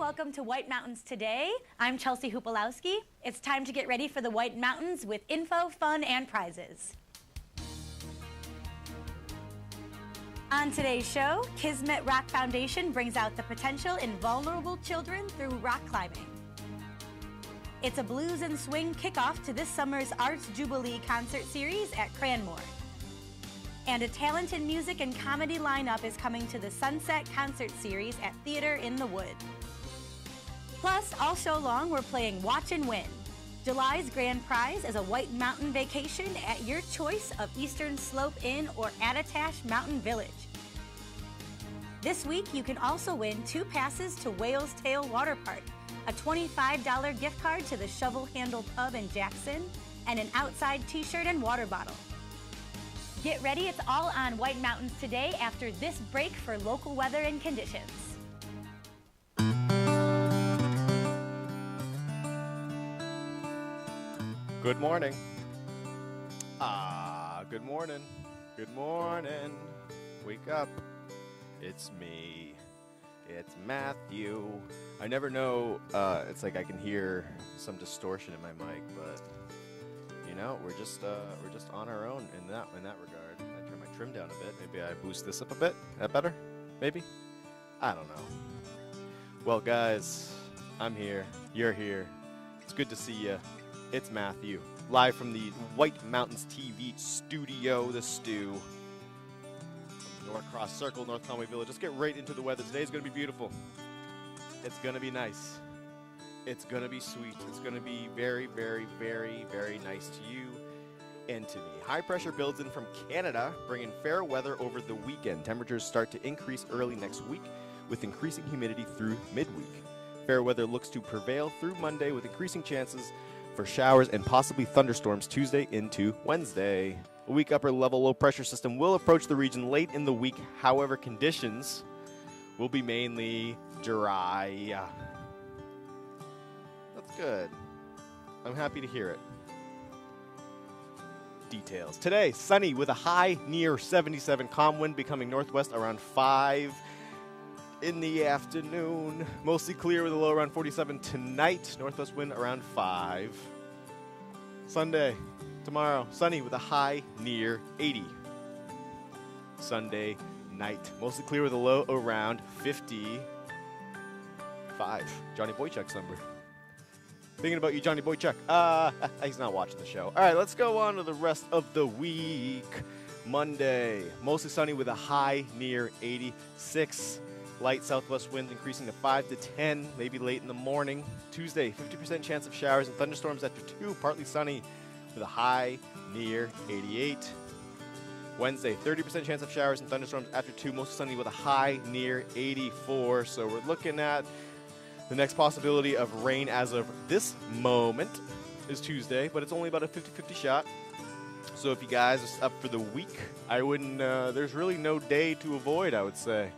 welcome to White Mountains Today. I'm Chelsea Hupalowski. It's time to get ready for the White Mountains with info, fun, and prizes. On today's show, Kismet Rock Foundation brings out the potential in vulnerable children through rock climbing. It's a blues and swing kickoff to this summer's Arts Jubilee concert series at Cranmore. And a talented music and comedy lineup is coming to the Sunset Concert Series at Theater in the Wood. Plus, all show long, we're playing Watch and Win. July's grand prize is a White Mountain vacation at your choice of Eastern Slope Inn or Attitash Mountain Village. This week, you can also win 2 passes to Whale's Tail Water Park, a $25 gift card to the Shovel Handle Pub in Jackson, and an outside t-shirt and water bottle. Get ready, it's all on White Mountains Today after this break for local weather and conditions. Good morning. Good morning. Good morning. Wake up. It's me. It's Matthew. I never know, it's like I can hear some distortion in my mic, but you know, we're just on our own in that regard. I turn my trim down a bit. Maybe I boost this up a bit. That better? Maybe? I don't know. Well, guys, I'm here. You're here. It's good to see you. It's Matthew, live from the White Mountains TV studio, the Stew. Norcross Circle, North Conway Village. Let's get right into the weather. Today's going to be beautiful. It's going to be nice. It's going to be sweet. It's going to be very, very, very, very nice to you and to me. High pressure builds in from Canada, bringing fair weather over the weekend. Temperatures start to increase early next week with increasing humidity through midweek. Fair weather looks to prevail through Monday with increasing chances for showers and possibly thunderstorms Tuesday into Wednesday. A weak upper level low pressure system will approach the region late in the week. However, conditions will be mainly dry. That's good. I'm happy to hear it. Details. Today, sunny with a high near 77. Calm wind becoming northwest around 5 in the afternoon. Mostly clear with a low around 47 tonight. Northwest wind around 5. Sunday, tomorrow, sunny with a high near 80. Sunday night, mostly clear with a low around 55. Johnny Boychuk's number. Thinking about you, Johnny Boychuk. He's not watching the show. All right, let's go on to the rest of the week. Monday, mostly sunny with a high near 86. Light southwest winds increasing to 5 to 10, maybe late in the morning. Tuesday, 50% chance of showers and thunderstorms after 2, partly sunny with a high near 88. Wednesday, 30% chance of showers and thunderstorms after 2, mostly sunny with a high near 84. So we're looking at the next possibility of rain as of this moment is Tuesday, but it's only about a 50-50 shot. So if you guys are up for the week, I wouldn't, there's really no day to avoid, I would say.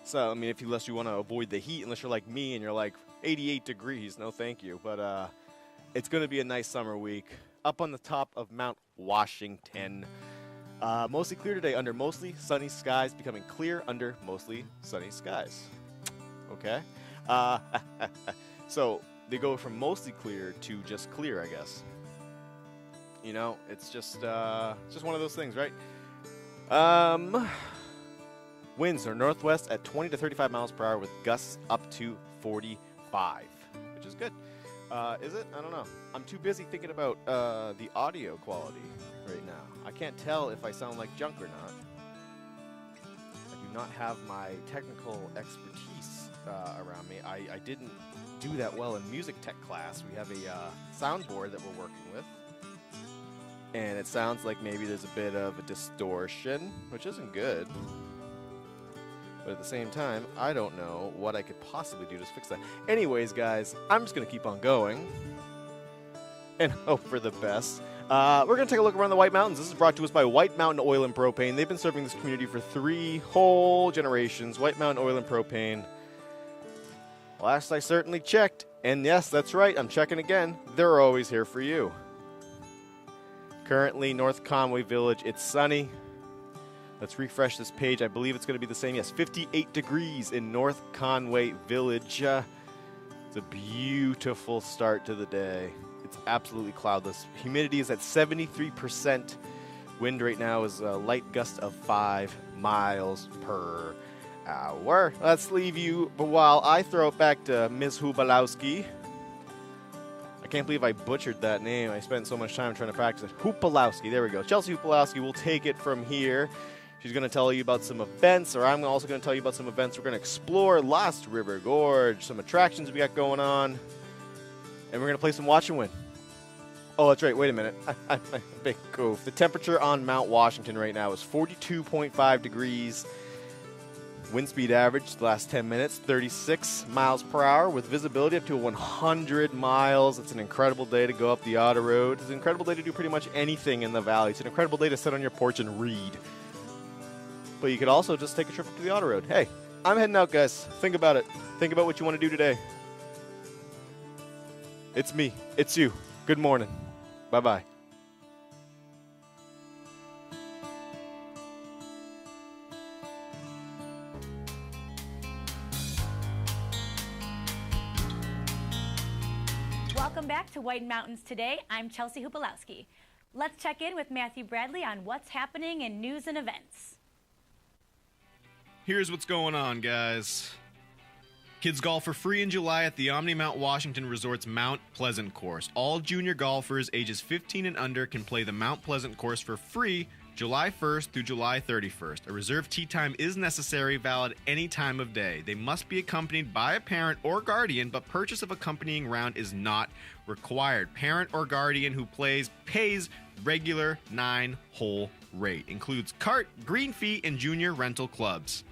So, I mean, unless you want to avoid the heat, unless you're like me and you're like 88 degrees, no thank you. But it's going to be a nice summer week. Up on the top of Mount Washington. Mostly clear today under mostly sunny skies, becoming clear under mostly sunny skies. Okay? So, they go from mostly clear to just clear, I guess. You know, it's just one of those things, right? Winds are northwest at 20 to 35 miles per hour with gusts up to 45, which is good. Is it? I don't know. I'm too busy thinking about the audio quality right now. I can't tell if I sound like junk or not. I do not have my technical expertise around me. I didn't do that well in music tech class. We have a soundboard that we're working with. And it sounds like maybe there's a bit of a distortion, which isn't good. But at the same time, I don't know what I could possibly do to fix that. Anyways, guys, I'm just going to keep on going and hope for the best. We're going to take a look around the White Mountains. This is brought to us by White Mountain Oil and Propane. They've been serving this community for 3 whole generations. White Mountain Oil and Propane. Last I certainly checked, and yes, that's right, I'm checking again. They're always here for you. Currently, North Conway Village, it's sunny. Let's refresh this page. I believe it's going to be the same. Yes, 58 degrees in North Conway Village. It's a beautiful start to the day. It's absolutely cloudless. Humidity is at 73%. Wind right now is a light gust of 5 miles per hour. Let's leave you, but while I throw it back to Ms. Hubalowski. I can't believe I butchered that name. I spent so much time trying to practice it. Hupalowski, there we go. Chelsea Hupalowski will take it from here. She's going to tell you about some events, or I'm also going to tell you about some events. We're going to explore Lost River Gorge, some attractions we got going on, and we're going to play some Watch and Win. Oh, that's right. Wait a minute. I'm a big goof. The temperature on Mount Washington right now is 42.5 degrees. Wind speed average the last 10 minutes, 36 miles per hour with visibility up to 100 miles. It's an incredible day to go up the auto road. It's an incredible day to do pretty much anything in the valley. It's an incredible day to sit on your porch and read. But you could also just take a trip up to the auto road. Hey, I'm heading out, guys. Think about it. Think about what you want to do today. It's me. It's you. Good morning. Bye-bye. Welcome back to White Mountains Today. I'm Chelsea Hupalowski. Let's check in with Matthew Bradley on what's happening in news and events. Here's what's going on, guys. Kids golf for free in July at the Omni Mount Washington Resort's Mount Pleasant course. All junior golfers ages 15 and under can play the Mount Pleasant course for free July 1st through July 31st. A reserved tee time is necessary, valid any time of day. They must be accompanied by a parent or guardian, but purchase of accompanying round is not required. Parent or guardian who pays regular 9-hole rate. Includes cart, green fee, and junior rental clubs.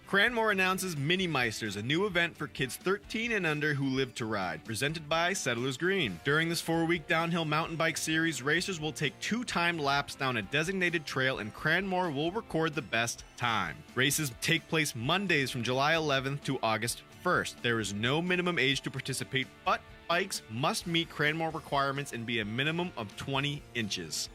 Cranmore announces Mini Meisters, a new event for kids 13 and under who live to ride, presented by Settlers Green. During this 4-week downhill mountain bike series, racers will take 2 timed laps down a designated trail and Cranmore will record the best time. Races take place Mondays from July 11th to August 1st. There is no minimum age to participate, but bikes must meet Cranmore requirements and be a minimum of 20 inches.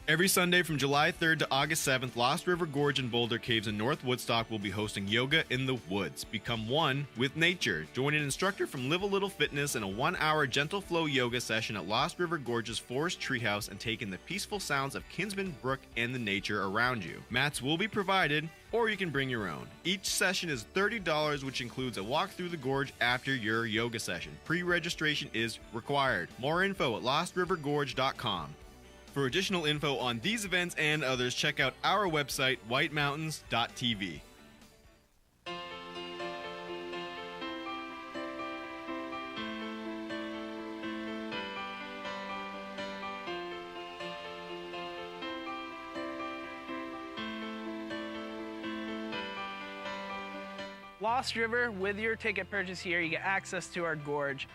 Every Sunday from July 3rd to August 7th, Lost River Gorge and Boulder Caves in North Woodstock will be hosting Yoga in the Woods. Become one with nature. Join an instructor from Live a Little Fitness in a 1-hour gentle flow yoga session at Lost River Gorge's Forest Treehouse and take in the peaceful sounds of Kinsman Brook and the nature around you. Mats will be provided, or you can bring your own. Each session is $30, which includes a walk through the gorge after your yoga session. Pre-registration is required. More info at lostrivergorge.com. For additional info on these events and others, check out our website, whitemountains.tv. Lost River, with your ticket purchase here, you get access to our gorge.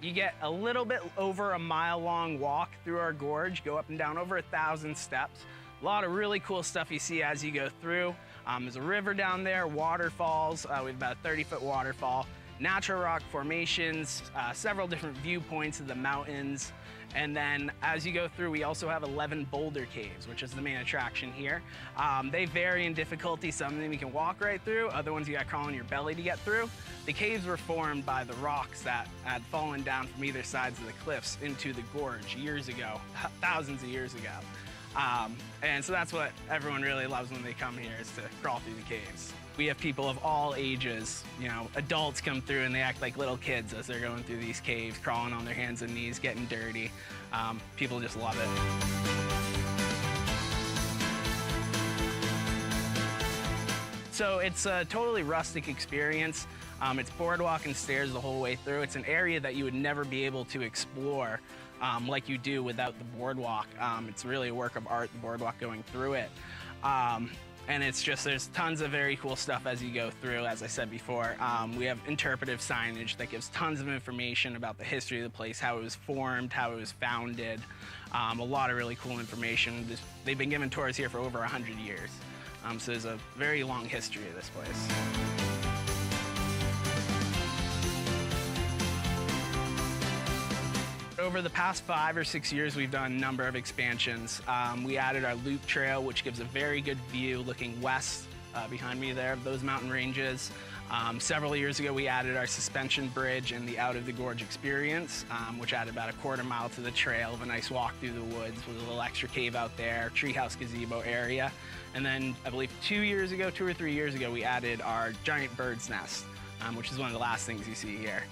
You get a little bit over a mile-long walk through our gorge, go up and down over 1,000 steps. A lot of really cool stuff you see as you go through. There's a river down there, waterfalls. We have about a 30-foot waterfall, natural rock formations, several different viewpoints of the mountains. And then as you go through, we also have 11 boulder caves, which is the main attraction here. They vary in difficulty. Some of them you can walk right through, other ones you got to crawl on your belly to get through. The caves were formed by the rocks that had fallen down from either sides of the cliffs into the gorge years ago, thousands of years ago. And so that's what everyone really loves when they come here, is to crawl through the caves. We have people of all ages, you know, adults come through and they act like little kids as they're going through these caves, crawling on their hands and knees, getting dirty. People just love it. So it's a totally rustic experience. It's boardwalk and stairs the whole way through. It's an area that you would never be able to explore like you do without the boardwalk. It's really a work of art, the boardwalk going through it. And it's just, there's tons of very cool stuff as you go through, as I said before. We have interpretive signage that gives tons of information about the history of the place, how it was formed, how it was founded. A lot of really cool information. They've been giving tours here for over 100 years. So there's a very long history of this place. Over the past 5 or 6 years, we've done a number of expansions. We added our loop trail, which gives a very good view looking west behind me there of those mountain ranges. Several years ago, we added our suspension bridge and the Out of the Gorge experience, which added about a quarter mile to the trail of a nice walk through the woods with a little extra cave out there, treehouse gazebo area. And then I believe 2 or 3 years ago, we added our giant bird's nest, which is one of the last things you see here.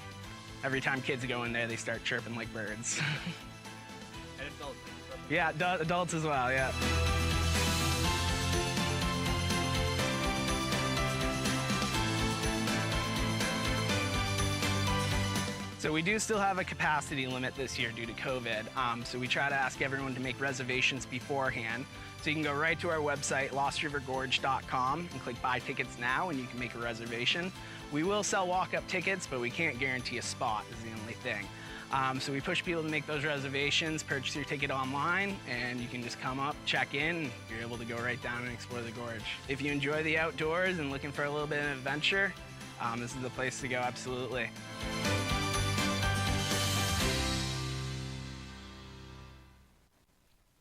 Every time kids go in there, they start chirping like birds. And adults. Yeah, adults as well, yeah. So we do still have a capacity limit this year due to COVID. So we try to ask everyone to make reservations beforehand. So you can go right to our website, lostrivergorge.com, and click Buy Tickets Now, and you can make a reservation. We will sell walk-up tickets, but we can't guarantee a spot is the only thing. So we push people to make those reservations, purchase your ticket online, and you can just come up, check in, and you're able to go right down and explore the gorge. If you enjoy the outdoors and looking for a little bit of adventure, this is the place to go, absolutely.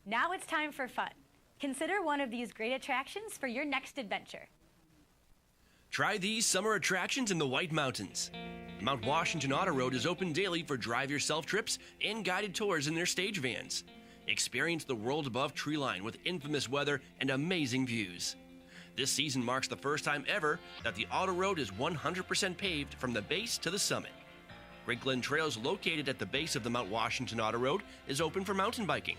Now it's time for fun. Consider one of these great attractions for your next adventure. Try these summer attractions in the White Mountains. The Mount Washington Auto Road is open daily for drive-yourself trips and guided tours in their stage vans. Experience the world above treeline with infamous weather and amazing views. This season marks the first time ever that the Auto Road is 100% paved from the base to the summit. Great Glen Trails, located at the base of the Mount Washington Auto Road, is open for mountain biking.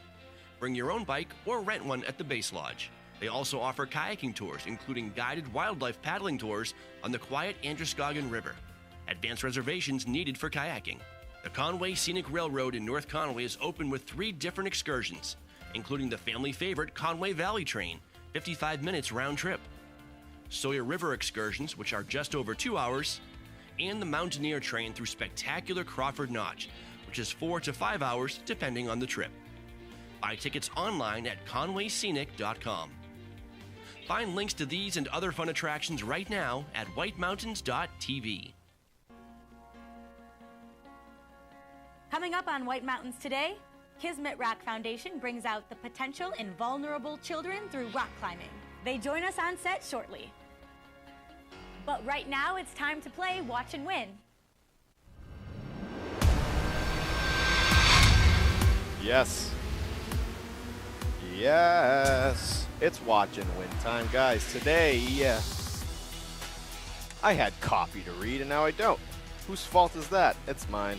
Bring your own bike or rent one at the Base Lodge. They also offer kayaking tours, including guided wildlife paddling tours on the quiet Androscoggin River. Advance reservations needed for kayaking. The Conway Scenic Railroad in North Conway is open with 3 different excursions, including the family favorite Conway Valley Train, 55 minutes round trip, Sawyer River excursions, which are just over 2 hours, and the Mountaineer Train through spectacular Crawford Notch, which is 4 to 5 hours depending on the trip. Buy tickets online at conwayscenic.com. Find links to these and other fun attractions right now at whitemountains.tv. Coming up on White Mountains today, Kismet Rock Foundation brings out the potential in vulnerable children through rock climbing. They join us on set shortly. But right now, it's time to play Watch and Win. Yes. Yes. It's Watch and Win time, guys. Today, I had copy to read, and now I don't. Whose fault is that? It's mine.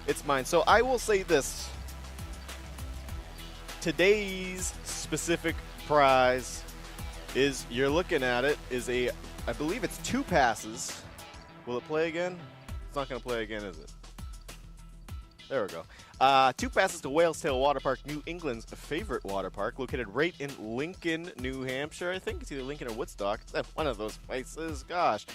It's mine. So I will say this. Today's specific prize is, you're looking at it, is a, I believe it's 2 passes. Will it play again? It's not going to play again, is it? There we go. 2 passes to Whale's Tail Water Park, New England's favorite water park, located right in Lincoln, New Hampshire. I think it's either Lincoln or Woodstock. One of those places. Gosh.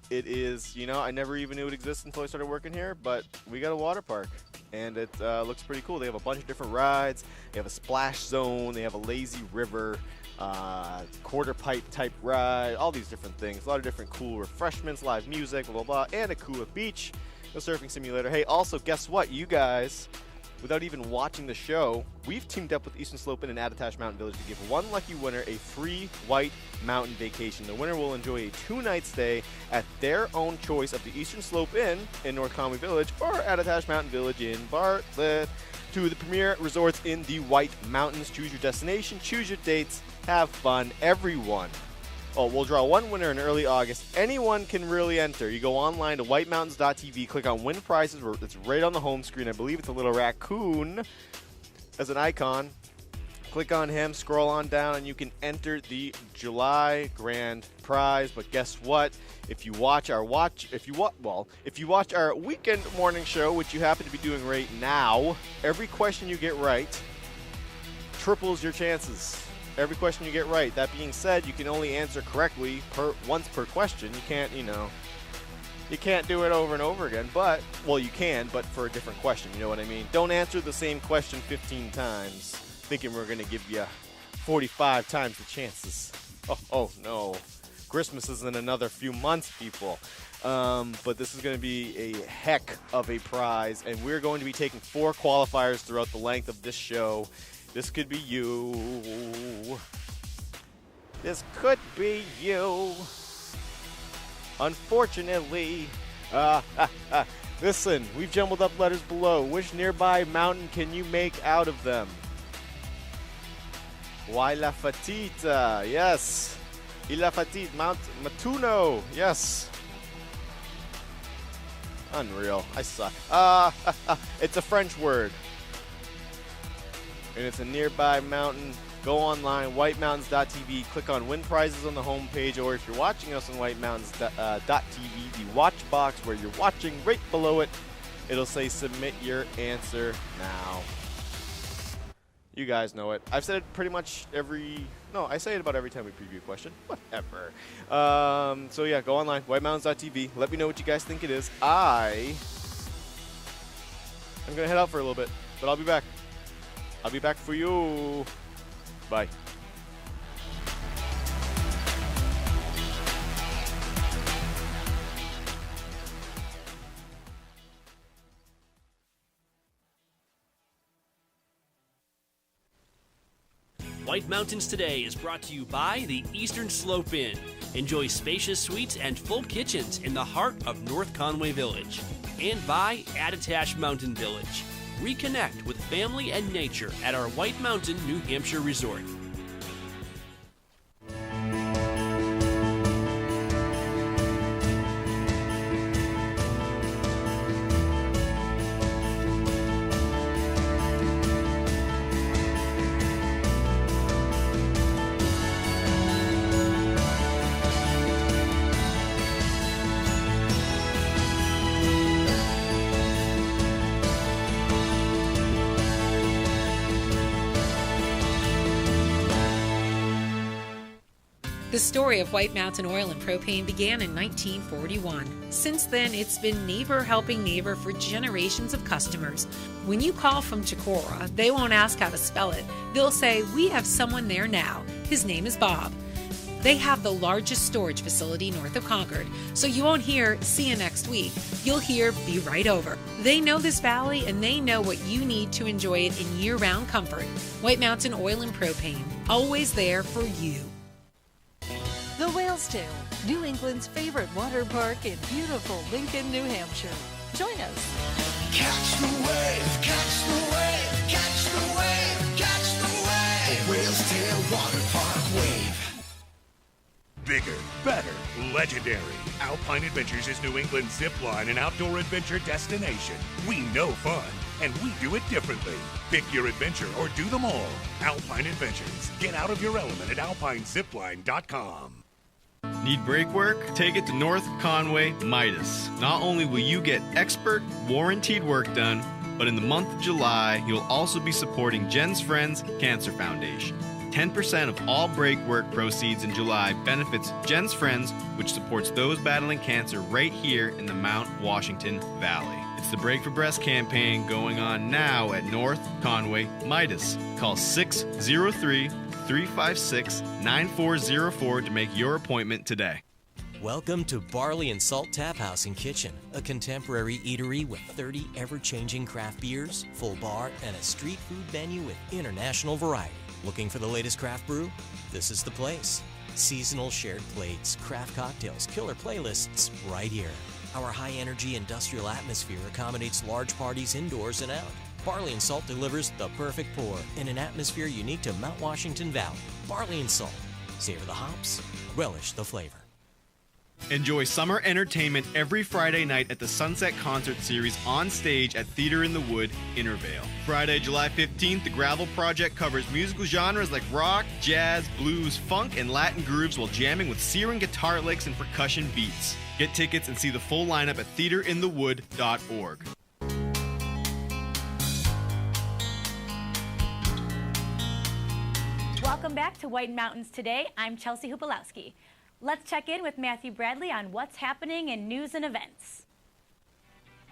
It is, you know, I never even knew it existed until I started working here, but we got a water park, and it looks pretty cool. They have a bunch of different rides. They have a splash zone. They have a lazy river, quarter pipe type ride, all these different things. A lot of different cool refreshments, live music, blah, blah, blah, and a cool beach. A surfing simulator. Hey, also, guess what? You guys, without even watching the show, we've teamed up with Eastern Slope Inn and Attitash Mountain Village to give one lucky winner a free White Mountain vacation. The winner will enjoy a 2-night stay at their own choice of the Eastern Slope Inn in North Conway Village or Attitash Mountain Village in Bartlett. 2 of the premier resorts in the White Mountains. Choose your destination, choose your dates, have fun, everyone. Oh, we'll draw one winner in early August. Anyone can really enter. You go online to whitemountains.tv, click on Win Prizes. It's right on the home screen. I believe it's a little raccoon as an icon. Click on him, scroll on down, and you can enter the July grand prize. But guess what? If you watch our weekend morning show, which you happen to be doing right now, every question you get right triples your chances. Every question you get right. That being said, you can only answer correctly once per question. You can't, you can't do it over and over again. But, well, you can, but for a different question. You know what I mean? Don't answer the same question 15 times, thinking we're going to give you 45 times the chances. Oh, no. Christmas is in another few months, people. But this is going to be a heck of a prize, and we're going to be taking 4 qualifiers throughout the length of this show. This could be you. This could be you. Unfortunately. Listen, we've jumbled up letters below. Which nearby mountain can you make out of them? Why La Fatita? Yes. La Fatita, Mount Matuno. Yes. Unreal. I suck. It's a French word. And it's a nearby mountain. Go online, whitemountains.tv, click on win prizes on the homepage, or if you're watching us on whitemountains.tv, the watch box where you're watching, right below it, it'll say submit your answer now. You guys know it. I've said it pretty much I say it about every time we preview a question. Whatever. So yeah, go online, whitemountains.tv. Let me know what you guys think it is. I'm going to head out for a little bit, but I'll be back. I'll be back for you. Bye. White Mountains Today is brought to you by the Eastern Slope Inn. Enjoy spacious suites and full kitchens in the heart of North Conway Village. And by Attitash Mountain Village. Reconnect with family and nature at our White Mountain, New Hampshire resort. The story of White Mountain Oil and Propane began in 1941. Since then, it's been neighbor helping neighbor for generations of customers. When you call from Chicora, they won't ask how to spell it. They'll say, "We have someone there now. His name is Bob." They have the largest storage facility north of Concord, so you won't hear, "See you next week." You'll hear, "Be right over." They know this valley and they know what you need to enjoy it in year-round comfort. White Mountain Oil and Propane, always there for you. The Whalestail, New England's favorite water park in beautiful Lincoln, New Hampshire. Join us. Catch the wave, catch the wave, catch the wave, catch the wave. The Whalestail Water Park Wave. Bigger, better, legendary. Alpine Adventures is New England's zipline and outdoor adventure destination. We know fun, and we do it differently. Pick your adventure or do them all. Alpine Adventures. Get out of your element at alpinezipline.com. Need brake work? Take it to North Conway Midas. Not only will you get expert, warranted work done, but in the month of July, you'll also be supporting Jen's Friends Cancer Foundation. 10% of all brake work proceeds in July benefits Jen's Friends, which supports those battling cancer right here in the Mount Washington Valley. It's the Break for Breast campaign going on now at North Conway Midas. Call 603-356-9404 to make your appointment today. Welcome to Barley and Salt Tap House and Kitchen, a contemporary eatery with 30 ever-changing craft beers, full bar, and a street food menu with international variety. Looking for the latest craft brew? This is the place. Seasonal shared plates, craft cocktails, killer playlists, right here. Our high-energy industrial atmosphere accommodates large parties indoors and out. Barley and Salt delivers the perfect pour in an atmosphere unique to Mount Washington Valley. Barley and Salt. Savor the hops, relish the flavor. Enjoy summer entertainment every Friday night at the Sunset Concert Series on stage at Theater in the Wood, Intervale. Friday, July 15th, the Gravel Project covers musical genres like rock, jazz, blues, funk, and Latin grooves while jamming with searing guitar licks and percussion beats. Get tickets and see the full lineup at theaterinthewood.org. Welcome back to White Mountains Today. I'm Chelsea Hupalowski. Let's check in with Matthew Bradley on what's happening in news and events.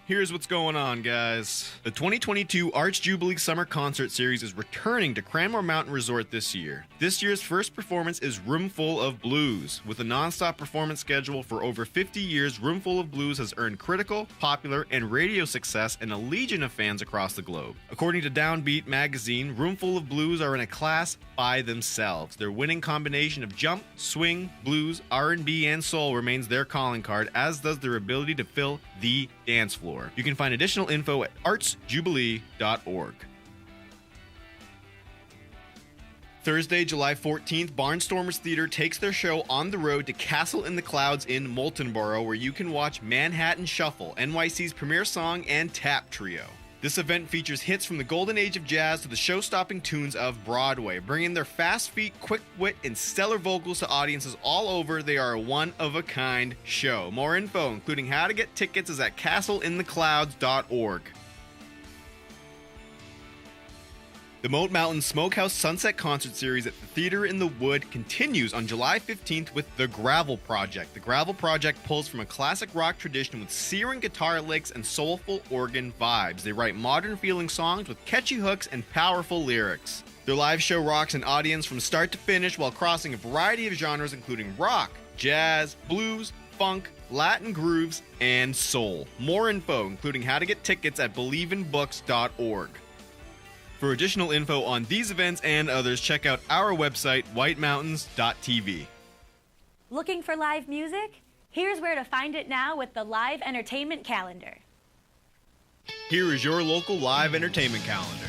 Here's what's going on, guys. The 2022 Arts Jubilee Summer Concert Series is returning to Cranmore Mountain Resort this year. This year's first performance is Roomful of Blues. With a non-stop performance schedule for over 50 years, Roomful of Blues has earned critical, popular, and radio success and a legion of fans across the globe. According to Downbeat magazine, Roomful of Blues are in a class by themselves. Their winning combination of jump, swing, blues, R&B, and soul remains their calling card, as does their ability to fill the dance floor. You can find additional info at artsjubilee.org. Thursday, July 14th, Barnstormers Theater takes their show on the road to Castle in the Clouds in Moultonborough, where you can watch Manhattan Shuffle, NYC's premier song and tap trio. This event features hits from the golden age of jazz to the show-stopping tunes of Broadway. Bringing their fast feet, quick wit, and stellar vocals to audiences all over, they are a one-of-a-kind show. More info, including how to get tickets, is at castleintheclouds.org. The Moat Mountain Smokehouse Sunset Concert Series at the Theater in the Wood continues on July 15th with The Gravel Project. The Gravel Project pulls from a classic rock tradition with searing guitar licks and soulful organ vibes. They write modern-feeling songs with catchy hooks and powerful lyrics. Their live show rocks an audience from start to finish while crossing a variety of genres including rock, jazz, blues, funk, Latin grooves, and soul. More info, including how to get tickets, at believeinbooks.org. For additional info on these events and others, check out our website, whitemountains.tv. Looking for live music? Here's where to find it now with the Live Entertainment Calendar. Here is your local live entertainment calendar.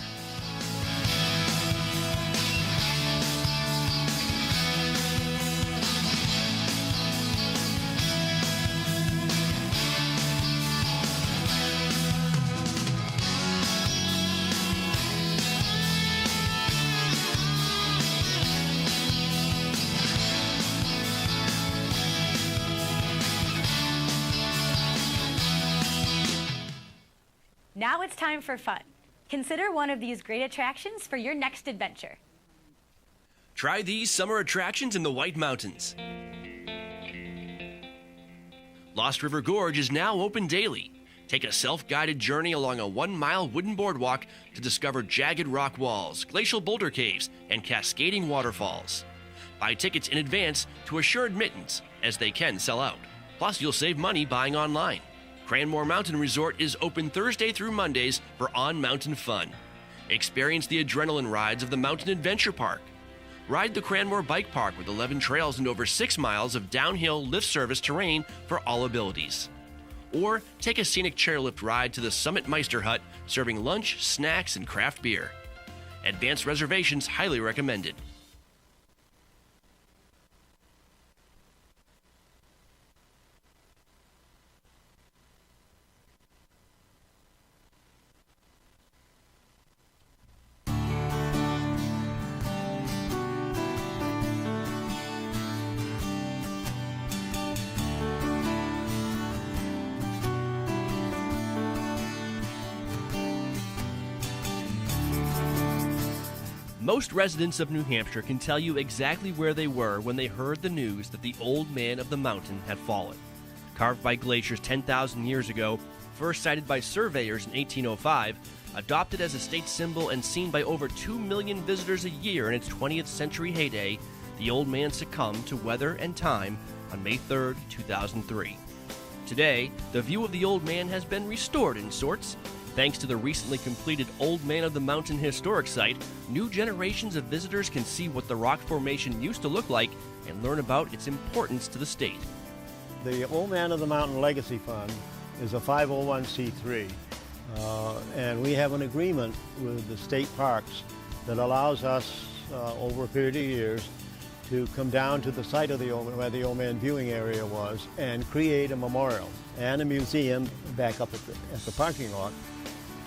Now it's time for fun. Consider one of these great attractions for your next adventure. Try these summer attractions in the White Mountains. Lost River Gorge is now open daily. Take a self-guided journey along a 1-mile wooden boardwalk to discover jagged rock walls, glacial boulder caves, and cascading waterfalls. Buy tickets in advance to assure admittance, as they can sell out. Plus, you'll save money buying online. Cranmore Mountain Resort is open Thursday through Mondays for on-mountain fun. Experience the adrenaline rides of the Mountain Adventure Park. Ride the Cranmore Bike Park with 11 trails and over 6 miles of downhill lift service terrain for all abilities. Or take a scenic chairlift ride to the Summit Meister Hut, serving lunch, snacks, and craft beer. Advanced reservations highly recommended. Most residents of New Hampshire can tell you exactly where they were when they heard the news that the Old Man of the Mountain had fallen. Carved by glaciers 10,000 years ago, first sighted by surveyors in 1805, adopted as a state symbol and seen by over 2 million visitors a year in its 20th century heyday, the Old Man succumbed to weather and time on May 3, 2003. Today, the view of the Old Man has been restored in sorts. Thanks to the recently completed Old Man of the Mountain historic site, new generations of visitors can see what the rock formation used to look like and learn about its importance to the state. The Old Man of the Mountain Legacy Fund is a 501c3, and we have an agreement with the state parks that allows us, over a period of years, to come down to the site of the Old Man, where the Old Man viewing area was, and create a memorial and a museum back up at the parking lot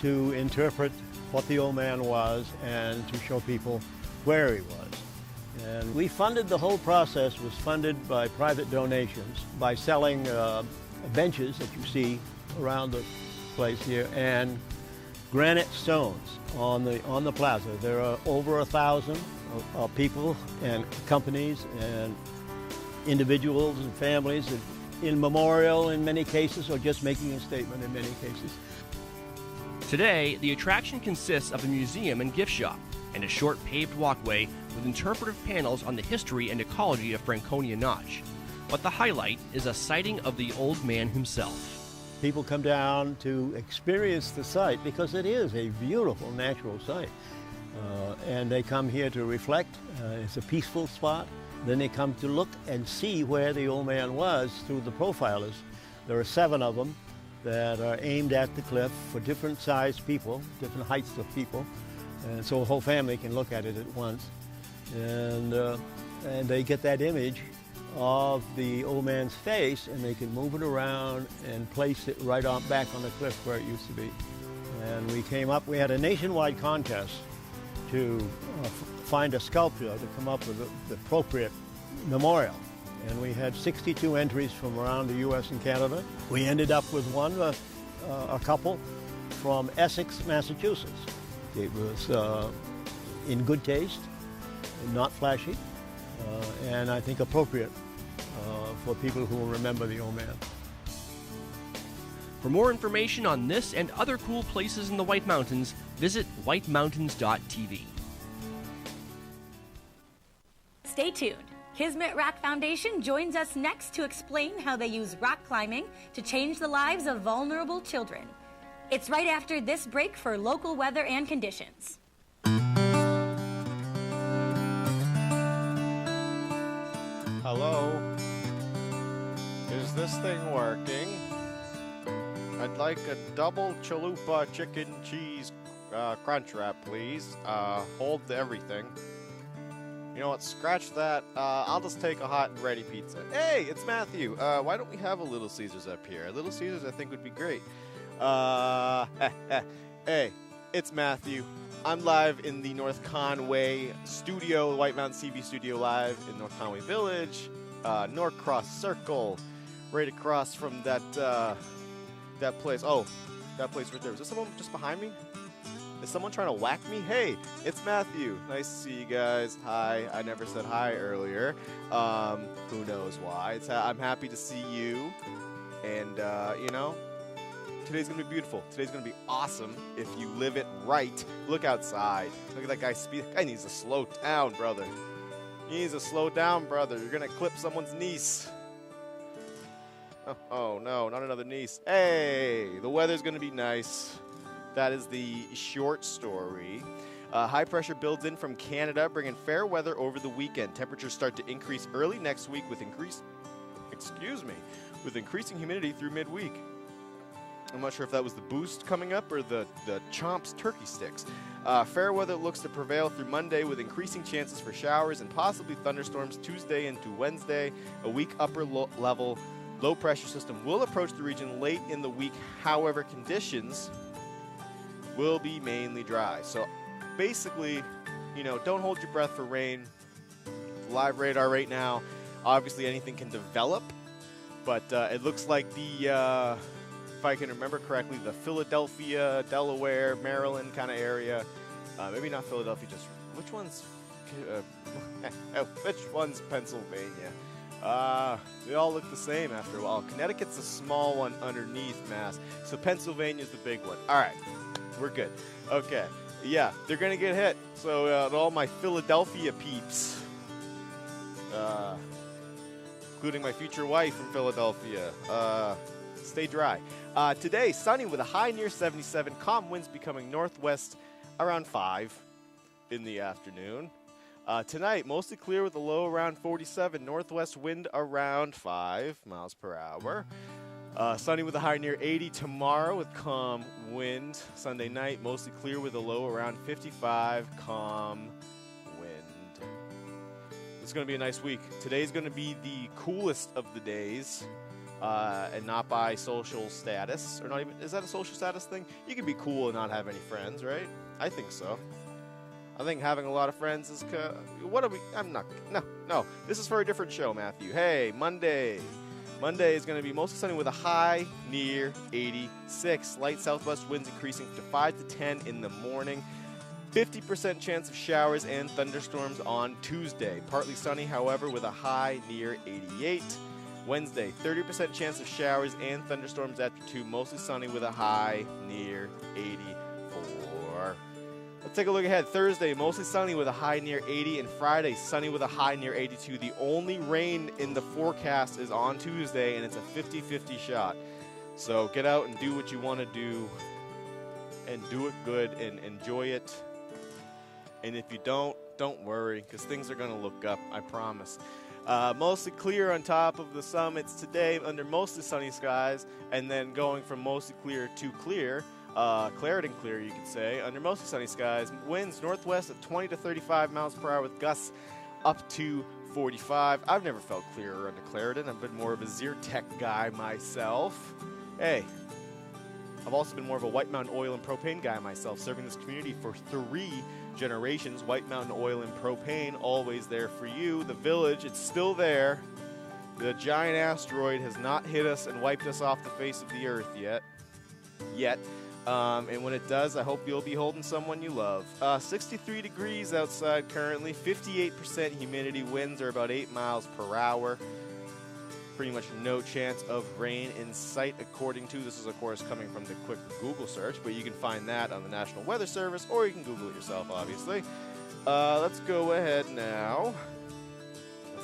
to interpret what the Old Man was and to show people where he was. And we funded, the whole process was funded by private donations, by selling benches that you see around the place here and granite stones on the plaza. There are over 1,000 people and companies and individuals and families that, in memorial in many cases, or just making a statement in many cases. Today, the attraction consists of a museum and gift shop, and a short paved walkway with interpretive panels on the history and ecology of Franconia Notch. But the highlight is a sighting of the Old Man himself. People come down to experience the site because it is a beautiful natural site. And they come here to reflect. It's a peaceful spot. Then they come to look and see where the old man was through the profilers. There are 7 of them that are aimed at the cliff for different sized people, different heights of people. And so a whole family can look at it at once. And they get that image of the old man's face, and they can move it around and place it right on back on the cliff where it used to be. And we had a nationwide contest to find a sculptor to come up with the appropriate memorial. And we had 62 entries from around the U.S. and Canada. We ended up with a couple from Essex, Massachusetts. It was in good taste, not flashy, and I think appropriate for people who will remember the old man. For more information on this and other cool places in the White Mountains, visit whitemountains.tv. Stay tuned. Kismet Rock Foundation joins us next to explain how they use rock climbing to change the lives of vulnerable children. It's right after this break for local weather and conditions. Hello? Is this thing working? I'd like a double chalupa chicken cheese crunch wrap, please. Hold everything. You know what? Scratch that. I'll just take a hot and ready pizza. Hey, it's Matthew. Why don't we have a Little Caesars up here? A Little Caesars, I think, would be great. Hey, it's Matthew. I'm live in the North Conway studio, White Mountain TV studio, live in North Conway Village, Norcross Circle, right across from that place. Oh, that place right there. Is there someone just behind me? Is someone trying to whack me? Hey, it's Matthew. Nice to see you guys. Hi. I never said hi earlier. Who knows why? I'm happy to see you. And, you know, today's going to be beautiful. Today's going to be awesome if you live it right. Look outside. Look at that guy speed. That guy needs to slow down, brother. He needs to slow down, brother. You're going to clip someone's niece. Oh, no, not another niece. Hey, the weather's going to be nice. That is the short story. High pressure builds in from Canada, bringing fair weather over the weekend. Temperatures start to increase early next week with increasing humidity through midweek. I'm not sure if that was the boost coming up or the Chomps turkey sticks. Fair weather looks to prevail through Monday with increasing chances for showers and possibly thunderstorms Tuesday into Wednesday. A weak upper level low pressure system will approach the region late in the week. However, conditions will be mainly dry. So basically, you know, don't hold your breath for rain. Live radar right now. Obviously anything can develop, but it looks like the, if I can remember correctly, the Philadelphia, Delaware, Maryland kind of area. Maybe not Philadelphia, just which one's Pennsylvania? They all look the same after a while. Connecticut's a small one underneath Mass, so Pennsylvania's the big one. All right. We're good. Okay. Yeah, they're going to get hit. So to all my Philadelphia peeps, including my future wife from Philadelphia, stay dry. Today, sunny with a high near 77. Calm winds becoming northwest around 5 in the afternoon. Tonight, mostly clear with a low around 47. Northwest wind around 5 miles per hour. Sunny with a high near 80 tomorrow with calm wind. Sunday night, mostly clear with a low around 55, calm wind. It's going to be a nice week. Today's going to be the coolest of the days, and not by social status, or not even, is that a social status thing? You can be cool and not have any friends, right? I think so. I think having a lot of friends is, no. This is for a different show, Matthew. Hey, Monday is going to be mostly sunny with a high near 86. Light southwest winds increasing to 5 to 10 in the morning. 50% chance of showers and thunderstorms on Tuesday. Partly sunny, however, with a high near 88. Wednesday, 30% chance of showers and thunderstorms after 2. Mostly sunny with a high near 84. Let's take a look ahead. Thursday, mostly sunny with a high near 80, and Friday, sunny with a high near 82. The only rain in the forecast is on Tuesday, and it's a 50-50 shot. So get out and do what you want to do, and do it good, and enjoy it. And if you don't worry, because things are going to look up, I promise. Mostly clear on top of the summits today under mostly sunny skies, and then going from mostly clear to clear, Clarendon clear, you could say, under mostly sunny skies. Winds northwest at 20 to 35 miles per hour with gusts up to 45. I've never felt clearer under Clarendon. I've been more of a Zyrtec guy myself. Hey, I've also been more of a White Mountain Oil and Propane guy myself, serving this community for 3 generations. White Mountain Oil and Propane, always there for you. The village, it's still there. The giant asteroid has not hit us and wiped us off the face of the earth yet. And when it does, I hope you'll be holding someone you love. 63 degrees outside currently, 58% humidity, winds are about 8 miles per hour. Pretty much no chance of rain in sight, according to, this is of course coming from the quick Google search, but you can find that on the National Weather Service, or you can Google it yourself, obviously. Let's go ahead now.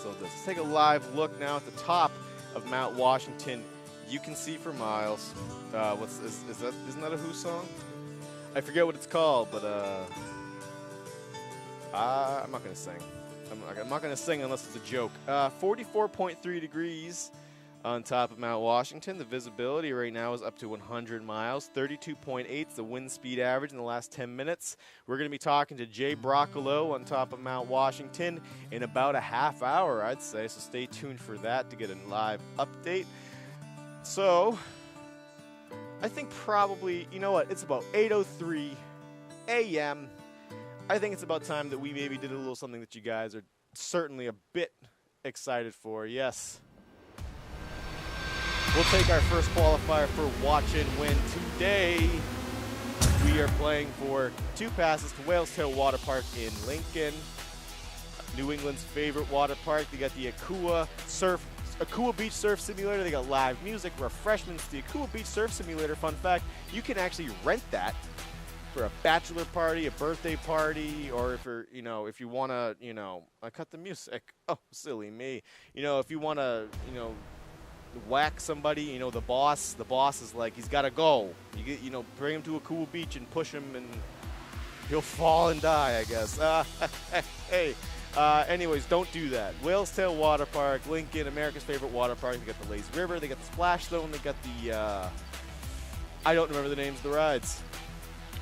Let's take a live look now at the top of Mount Washington. You can see for miles. Isn't that a Who song? I forget what it's called, but I'm not gonna sing. I'm not going to sing unless it's a joke. 44.3 degrees on top of Mount Washington. The visibility right now is up to 100 miles. 32.8 is the wind speed average in the last 10 minutes. We're going to be talking to Jay Broccolo on top of Mount Washington in about a half hour, I'd say. So stay tuned for that to get a live update. So I think probably, you know what, it's about 8:03 a.m., I think it's about time that we maybe did a little something that you guys are certainly a bit excited for. Yes. We'll take our first qualifier for Watch and Win today. We are playing for 2 passes to Whale's Tail Water Park in Lincoln, New England's favorite water park. They got the Akua Beach Surf Simulator. They got live music, refreshments. The Akua Beach Surf Simulator, fun fact, you can actually rent that for a bachelor party, a birthday party, or if you want to, I cut the music. Oh, silly me. If you want to, whack somebody, the boss is like, he's got to go. Bring him to a cool beach and push him and he'll fall and die, I guess. Hey, anyways, don't do that. Whale's Tail Water Park, Lincoln, America's favorite water park. They got the Lazy River, they got the Splash Zone, they got the, I don't remember the names of the rides.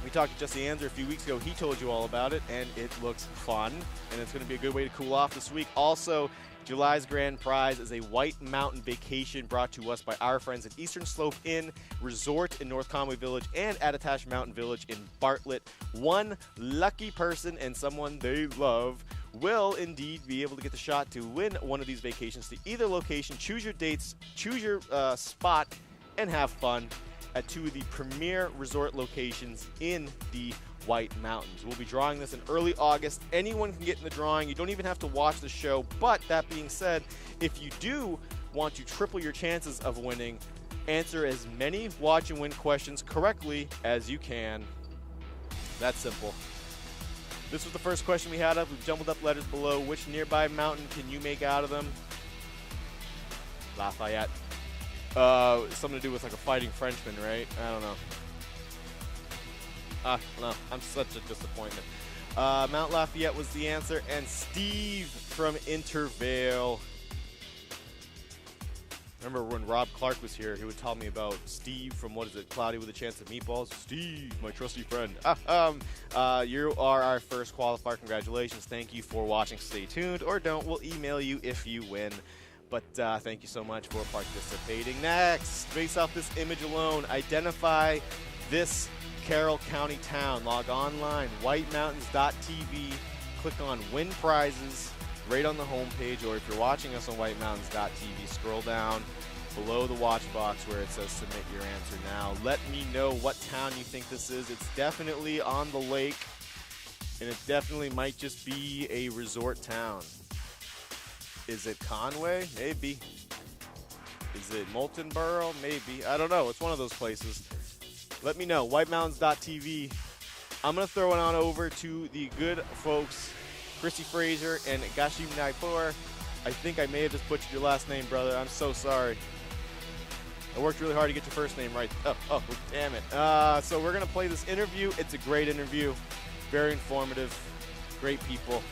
We talked to Jesse Anzer a few weeks ago. He told you all about it, and it looks fun, and it's going to be a good way to cool off this week. Also, July's grand prize is a White Mountain vacation brought to us by our friends at Eastern Slope Inn Resort in North Conway Village and Attitash Mountain Village in Bartlett. One lucky person and someone they love will indeed be able to get the shot to win one of these vacations to either location. Choose your dates, choose your spot, and have fun at 2 of the premier resort locations in the White Mountains. We'll be drawing this in early August. Anyone can get in the drawing. You don't even have to watch the show. But that being said, if you do want to triple your chances of winning, answer as many watch and win questions correctly as you can. That's simple. This was the first question we had up. We've jumbled up letters below. Which nearby mountain can you make out of them? Lafayette. Something to do with like a fighting Frenchman, right? I don't know. No, I'm such a disappointment. Mount Lafayette was the answer, and Steve from Intervale. Remember when Rob Clark was here, he would tell me about Steve from, Cloudy with a Chance of Meatballs? Steve, my trusty friend. You are our first qualifier. Congratulations. Thank you for watching. Stay tuned, or don't. We'll email you if you win. But thank you so much for participating. Next, based off this image alone, identify this Carroll County town. Log online, whitemountains.tv, click on Win Prizes right on the homepage, or if you're watching us on whitemountains.tv, scroll down below the watch box where it says submit your answer now. Let me know what town you think this is. It's definitely on the lake, and it definitely might just be a resort town. Is it Conway? Maybe. Is it Moultonboro? Maybe. I don't know. It's one of those places. Let me know. whitemountains.tv. I'm going to throw it on over to the good folks, Chrissy Fraser and Gashim Naipur. I think I may have just butchered your last name, brother. I'm so sorry. I worked really hard to get your first name right. Oh, damn it. So we're going to play this interview. It's a great interview. Very informative. great people.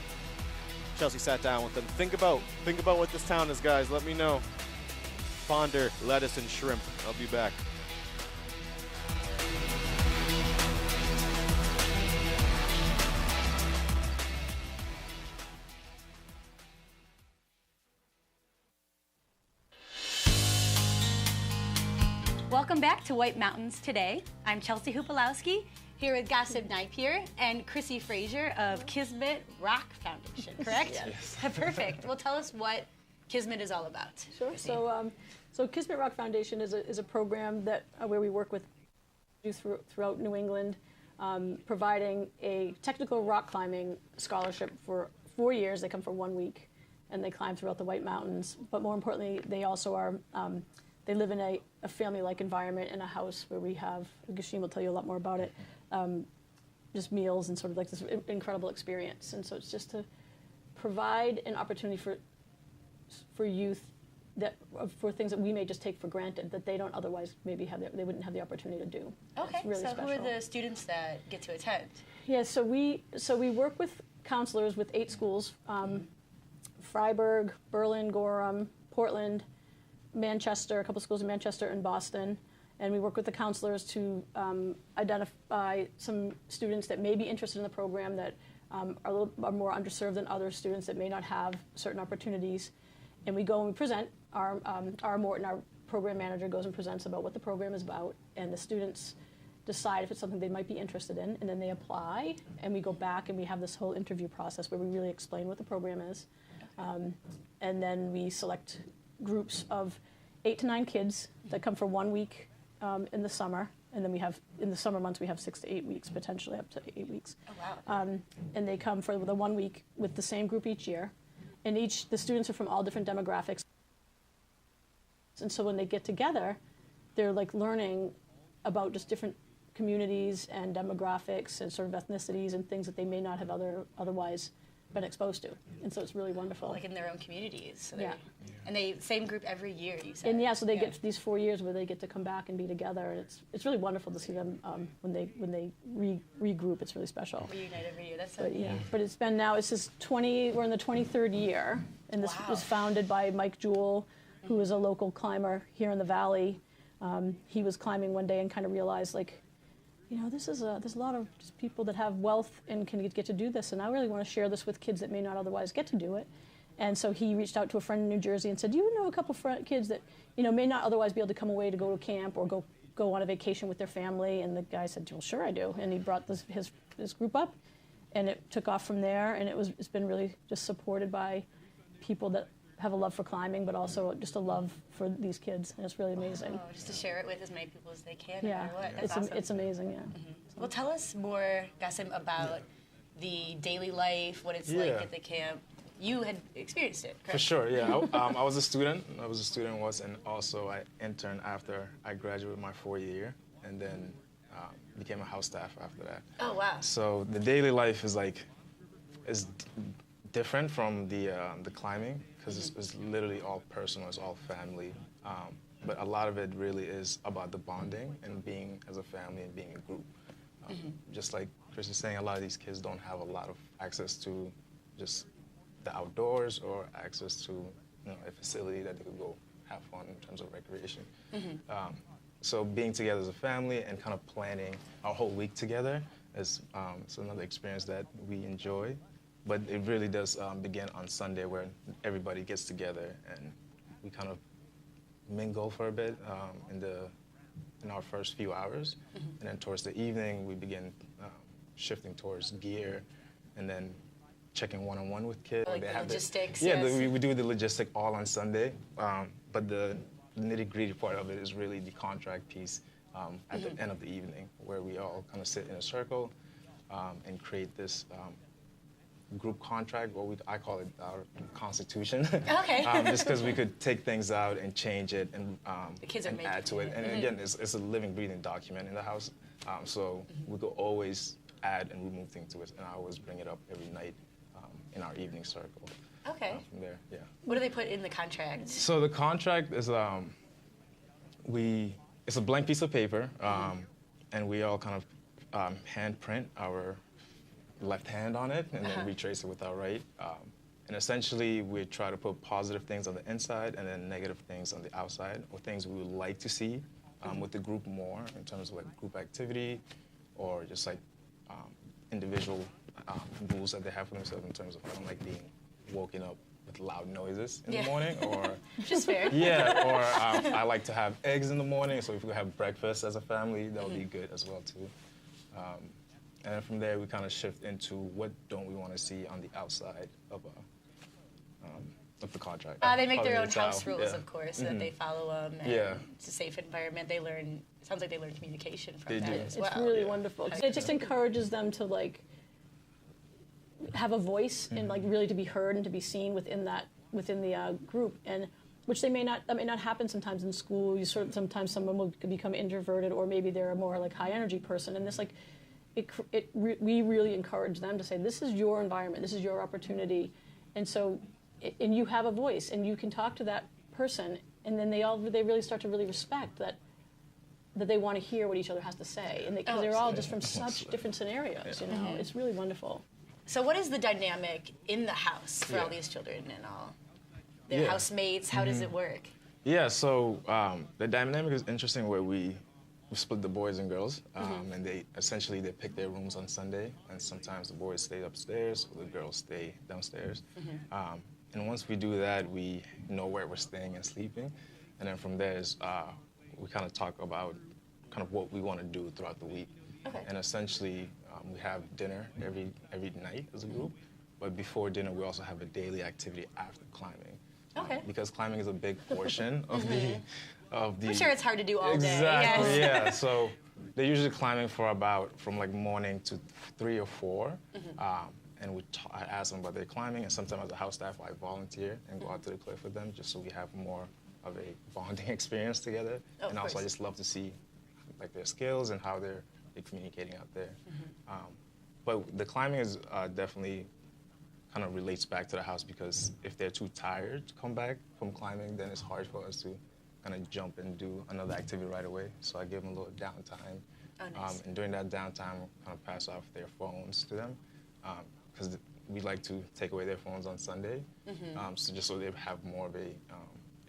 Chelsea sat down with them. Think about what this town is, guys. Let me know. Ponder, lettuce, and shrimp. I'll be back. Welcome back to White Mountains Today. I'm Chelsea Hupalowski, here with Gassim Napier and Chrissy Frazier of Kismet Rock Foundation, correct? Yes. Perfect. Well, tell us what Kismet is all about. Sure. Chrissy. So Kismet Rock Foundation is a program that where we work with youth throughout New England, providing a technical rock climbing scholarship for 4 years. They come for 1 week, and they climb throughout the White Mountains. But more importantly, they also are they live in a family-like environment in a house where we have, Gassim will tell you a lot more about it, just meals and sort of like this incredible experience. And so it's just to provide an opportunity for youth for things that we may just take for granted that they don't otherwise maybe they wouldn't have the opportunity to do. Okay, it's really so special. who are the students that get to attend? Yeah, so we work with counselors with 8 schools, Freiburg, Berlin, Gorham, Portland, Manchester, a couple schools in Manchester and Boston, and we work with the counselors to identify some students that may be interested in the program that are more underserved than other students that may not have certain opportunities. And we go and we present. Our Morton, our program manager, goes and presents about what the program is about, and the students decide if it's something they might be interested in, and then they apply, and we go back and we have this whole interview process where we really explain what the program is. And then we select groups of 8 to 9 kids that come for 1 week in the summer, and then we have, in the summer months, we have 6 to 8 weeks, potentially up to 8 weeks. Oh, wow. And they come for the 1 week with the same group each year. And the students are from all different demographics. And so when they get together, they're like learning about just different communities and demographics and sort of ethnicities and things that they may not have otherwise been exposed to. And so it's really wonderful. Like in their own communities. So Yeah. And they same group every year, you said. And yeah, so they get these 4 years where they get to come back and be together, and it's really wonderful to see them when they regroup. It's really special. Reunite every year. That's so But neat. yeah, but it's been now. It's just 20. We're in the 23rd year, and this was founded by Mike Jewell, who is a local climber here in the valley. He was climbing one day and kind of realized, like, there's a lot of just people that have wealth and can get to do this, and I really want to share this with kids that may not otherwise get to do it. And so he reached out to a friend in New Jersey and said, do you know a couple kids that may not otherwise be able to come away to go to camp or go on a vacation with their family? And the guy said, well, sure I do. And he brought his group up, and it took off from there. And it's been really just supported by people that have a love for climbing, but also just a love for these kids, and it's really amazing. Oh, just to share it with as many people as they can, Yeah, no matter what. That's awesome. it's amazing. Yeah. Well, tell us more, Gassim, about the daily life, what it's like at the camp. You had experienced it, correct? For sure, yeah. I was a student. And also I interned after I graduated my 4-year year, and then became a house staff after that. Oh, wow. So the daily life is different from the climbing, because it's literally all personal, it's all family. But a lot of it really is about the bonding and being as a family and being a group. Just like Chris is saying, a lot of these kids don't have a lot of access to just the outdoors or access to a facility that they could go have fun in terms of recreation. So being together as a family and kind of planning our whole week together is another experience that we enjoy. But it really does begin on Sunday, where everybody gets together and we kind of mingle for a bit in our first few hours. And then towards the evening, we begin shifting towards gear and then checking one-on-one with kids. Like the logistics. Yeah, we do the logistic all on Sunday. But the nitty-gritty part of it is really the contract piece at the end of the evening, where we all kind of sit in a circle and create this group contract, or I call it our constitution. Okay. Just because we could take things out and change it and add to it. And again, it's a living, breathing document in the house. So we could always add and remove things to it, and I always bring it up every night in our evening circle. Okay. From there, yeah. What do they put in the contract? So the contract is it's a blank piece of paper, and we all kind of hand print our left hand on it and then retrace it with our right. And essentially, we try to put positive things on the inside and then negative things on the outside, or things we would like to see with the group more in terms of like group activity, or just like individual rules that they have for themselves in terms of I don't like being woken up with loud noises in the morning, or just fair. Yeah, or I like to have eggs in the morning, so if we have breakfast as a family, that would be good as well too. And then from there, we kind of shift into what don't we want to see on the outside of the contract. They make their own Probably house rules, of course, so that they follow them. And it's a safe environment. They learn. Sounds like they learn communication from that as well. It's really wonderful. It just encourages them to like have a voice and like really to be heard and to be seen within the group, and which that may not happen sometimes in school. Sometimes someone will become introverted, or maybe they're a more like high energy person, and this like. We really encourage them to say, this is your environment, this is your opportunity, and so, and you have a voice, and you can talk to that person, and then they really start to really respect that they want to hear what each other has to say, and because they're all just from such different scenarios, you know, it's really wonderful. So what is the dynamic in the house for all these children and all their housemates? How does it work? Yeah, so the dynamic is interesting where we split the boys and girls, and they pick their rooms on Sunday, and sometimes the boys stay upstairs, or the girls stay downstairs. And once we do that, we know where we're staying and sleeping, and then from there, we kind of talk about kind of what we want to do throughout the week. And essentially, we have dinner every night as a group, but before dinner, we also have a daily activity after climbing. Because climbing is a big portion of the. I'm sure it's hard to do all day. Exactly, yeah. So they're usually climbing for from like morning to 3 or 4. And I ask them about their climbing, and sometimes as a house staff, I volunteer and go out to the cliff with them just so we have more of a bonding experience together. And also I just love to see like their skills and how they're communicating out there. But the climbing is definitely kind of relates back to the house, because if they're too tired to come back from climbing, then it's hard for us to kind of jump and do another activity right away. So I give them a little downtime. And during that downtime, kind of pass off their phones to them, because we like to take away their phones on Sunday, so they have more of a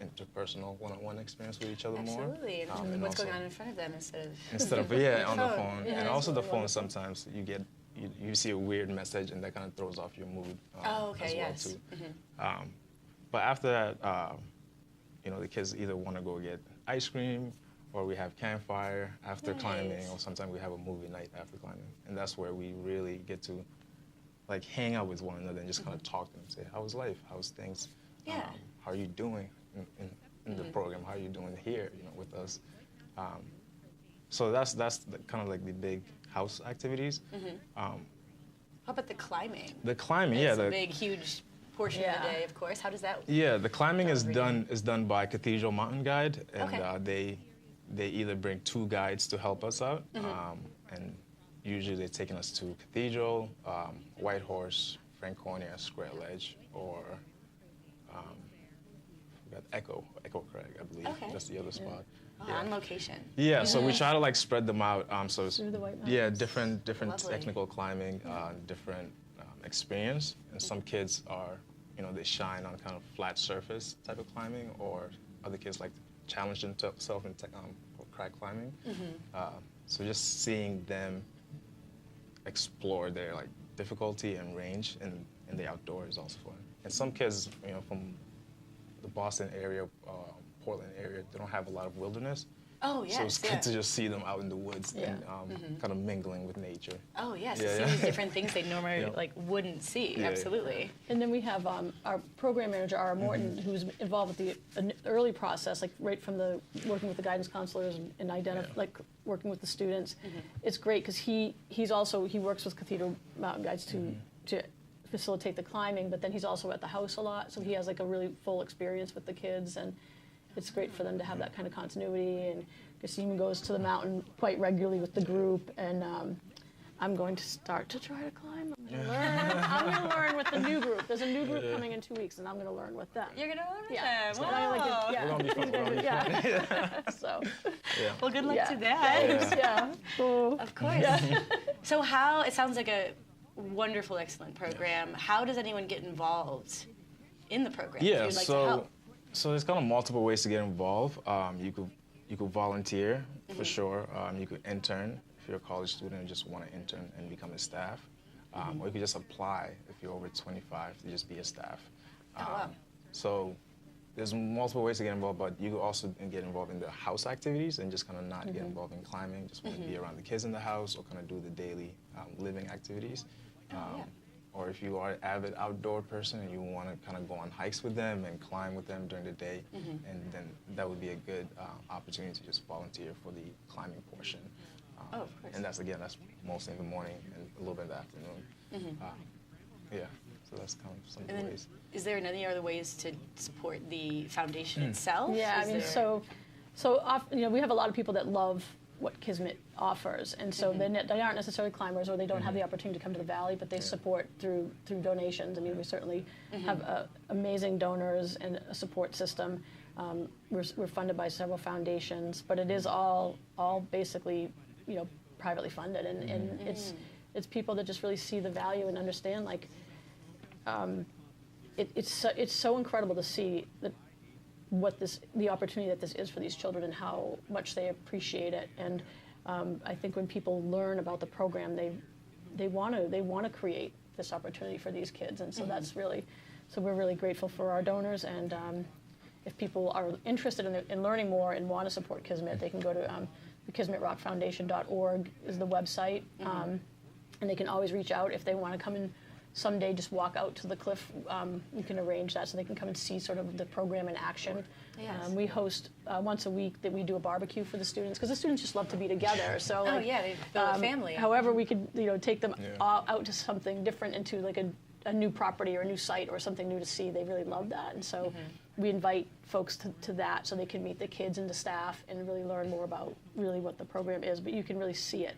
interpersonal one-on-one experience with each other more. Absolutely, and what's going on in front of them instead of on the phone. And also the phone, sometimes you see a weird message, and that kind of throws off your mood as well too. But after that, the kids either want to go get ice cream, or we have campfire after climbing, or sometimes we have a movie night after climbing. And that's where we really get to like hang out with one another and just kind of talk to them and say, how was life? How's things? How are you doing in the program? How are you doing here, with us? So that's kind of like the big house activities. How about the climbing? The climbing, it's a big, huge portion of the day, of course. How does that? Yeah, the climbing is done by Cathedral Mountain Guide, and they either bring 2 guides to help us out, and usually they're taking us to Cathedral, White Horse, Franconia, Square Ledge, or we got Echo Crag, I believe. That's the other spot. On location. Yeah, so we try to like spread them out. So it's, Through the White Mountains. different technical climbing, different experience, and some kids are, they shine on kind of flat surface type of climbing, or other kids like to challenge themselves in crag climbing. So just seeing them explore their like difficulty and range in the outdoors is also fun. And some kids, from the Boston area, Portland area, they don't have a lot of wilderness. Oh, yes. So it's good to just see them out in the woods and kind of mingling with nature. Oh, yes. To see these different things they normally wouldn't see. Absolutely. And then we have our program manager, Ara Morton, who's involved with the early process, like right from working with the guidance counselors and like working with the students. It's great because he works with Cathedral Mountain Guides to facilitate the climbing, but then he's also at the house a lot, so he has like a really full experience with the kids, and it's great for them to have that kind of continuity. And Kasim goes to the mountain quite regularly with the group, and I'm going to start to try to climb. I'm going to learn with the new group. There's a new group coming in 2 weeks, and I'm going to learn with them. You're going to learn with them? Wow. We're going to be fun. So. Well, good luck to that. Yeah. Of course. So it sounds like wonderful, excellent program. How does anyone get involved in the program? Yeah, if you'd like to help? so there's kind of multiple ways to get involved. You could volunteer for sure. You could intern if you're a college student and just want to intern and become a staff. Or you could just apply if you're over 25 to just be a staff. Wow. So there's multiple ways to get involved, but you could also get involved in the house activities and just kind of not get involved in climbing, just want to be around the kids in the house or kind of do the daily living activities. Or if you are an avid outdoor person and you want to kind of go on hikes with them and climb with them during the day, and then that would be a good opportunity to just volunteer for the climbing portion. Of course. And that's mostly in the morning and a little bit in the afternoon. Yeah, so that's kind of some of the ways. Is there any other ways to support the foundation itself? Yeah, Is I mean, there- so often, we have a lot of people that love what Kismet offers, and so they aren't necessarily climbers or they don't have the opportunity to come to the Valley, but they support through donations. I mean, we certainly have amazing donors and a support system. We're funded by several foundations, but it is all basically, privately funded, and it's people that just really see the value and understand, like, it's so incredible to see that the opportunity that this is for these children and how much they appreciate it. And I think when people learn about the program, they want to create this opportunity for these kids, and so we're really grateful for our donors. And if people are interested in learning more and want to support Kismet, they can go to the KismetRockFoundation.org is the website, and they can always reach out if they want to come and someday just walk out to the cliff. You can arrange that so they can come and see sort of the program in action. Yes. We host once a week that we do a barbecue for the students, because the students just love to be together. So they build a family. However, we could take them out to something different, into like a new property or a new site or something new to see. They really love that, and so we invite folks to that so they can meet the kids and the staff and really learn more about really what the program is. But you can really see it.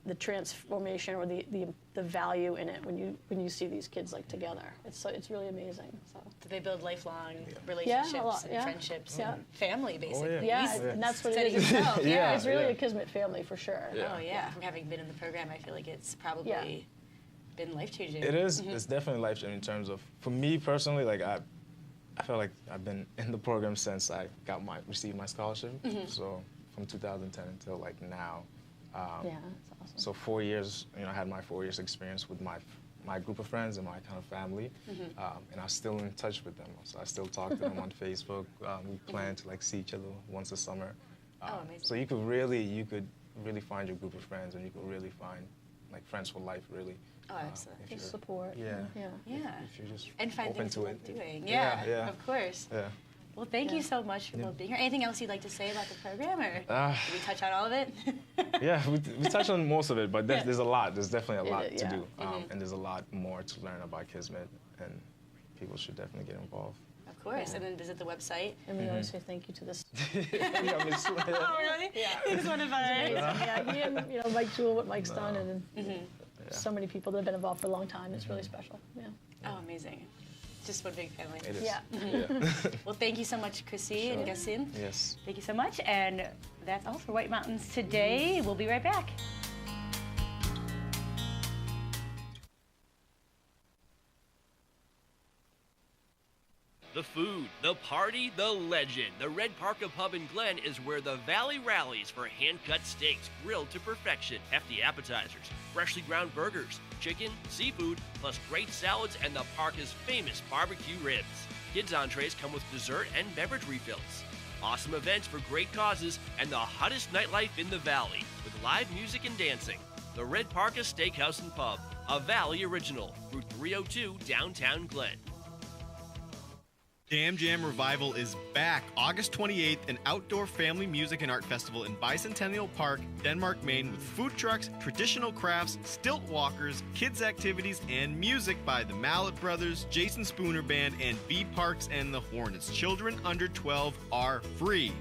The transformation or the value in it when you see these kids together. It's really amazing. So they build lifelong relationships and friendships and family, basically. And that's what it is. It's really a Kismet family for sure. From having been in the program, I feel like it's probably been life-changing. It is. It's definitely life-changing in terms of, for me personally, I feel like I've been in the program since I received my scholarship. So from 2010 until now. That's awesome. So 4 years, I had my 4 years experience with my group of friends and my kind of family, and I'm still in touch with them. So I still talk to them on Facebook. We plan to see each other once a summer. Amazing. So you could really find your group of friends, and you could really find friends for life, really. Oh, absolutely. Just support. Yeah. If you're just and find open things to you it. love doing. Yeah. Of course. Yeah. Well, thank you so much for both being here. Anything else you'd like to say about the program, or did we touch on all of it? Yeah, we touched on most of it, but there's a lot. There's definitely a lot to do, and there's a lot more to learn about Kismet, and people should definitely get involved. Of course, and then visit the website. And we always say thank you to this. Oh, really? Yeah. He's one of ours. He and Mike Jewell, what Mike's done, and so many people that have been involved for a long time. It's really special. Yeah. Oh, amazing. Just one big family. It is. Yeah. Well, thank you so much, Chrissy and Gassin. Yes. Thank you so much. And that's all for White Mountains today. We'll be right back. The food, the party, the legend. The Red Parka Pub in Glen is where the Valley rallies for hand-cut steaks grilled to perfection, hefty appetizers, freshly ground burgers, chicken, seafood, plus great salads and the Parka's famous barbecue ribs. Kids' entrees come with dessert and beverage refills. Awesome events for great causes and the hottest nightlife in the Valley with live music and dancing. The Red Parka Steakhouse and Pub, a Valley original, Route 302, downtown Glen. Jam Jam Revival is back August 28th, an outdoor family music and art festival in Bicentennial Park, Denmark, Maine, with food trucks, traditional crafts, stilt walkers, kids activities, and music by the Mallet Brothers, Jason Spooner Band, and B Parks and the Hornets. Children under 12 are free.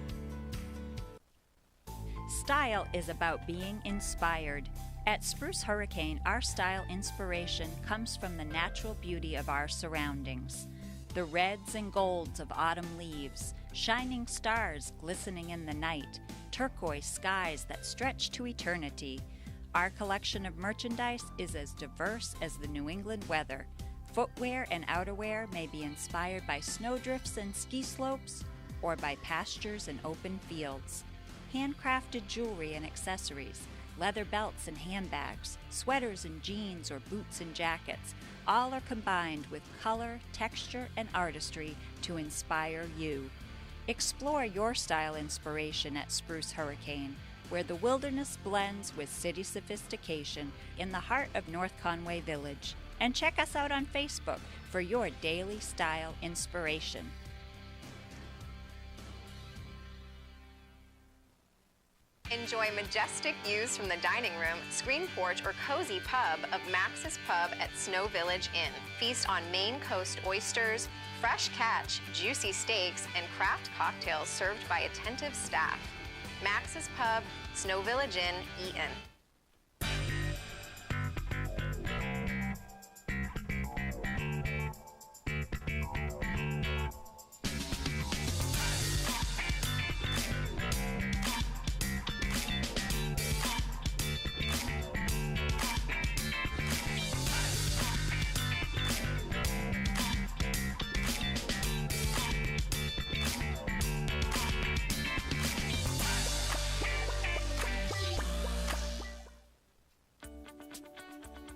Style is about being inspired. At Spruce Hurricane, our style inspiration comes from the natural beauty of our surroundings. The reds and golds of autumn leaves, shining stars glistening in the night, turquoise skies that stretch to eternity. Our collection of merchandise is as diverse as the New England weather. Footwear and outerwear may be inspired by snowdrifts and ski slopes or by pastures and open fields. Handcrafted jewelry and accessories, leather belts and handbags, sweaters and jeans or boots and jackets, all are combined with color, texture, and artistry to inspire you. Explore your style inspiration at Spruce Hurricane, where the wilderness blends with city sophistication in the heart of North Conway Village. And check us out on Facebook for your daily style inspiration. Enjoy majestic views from the dining room, screen porch, or cozy pub of Max's Pub at Snow Village Inn. Feast on Maine Coast oysters, fresh catch, juicy steaks, and craft cocktails served by attentive staff. Max's Pub, Snow Village Inn, Eaton.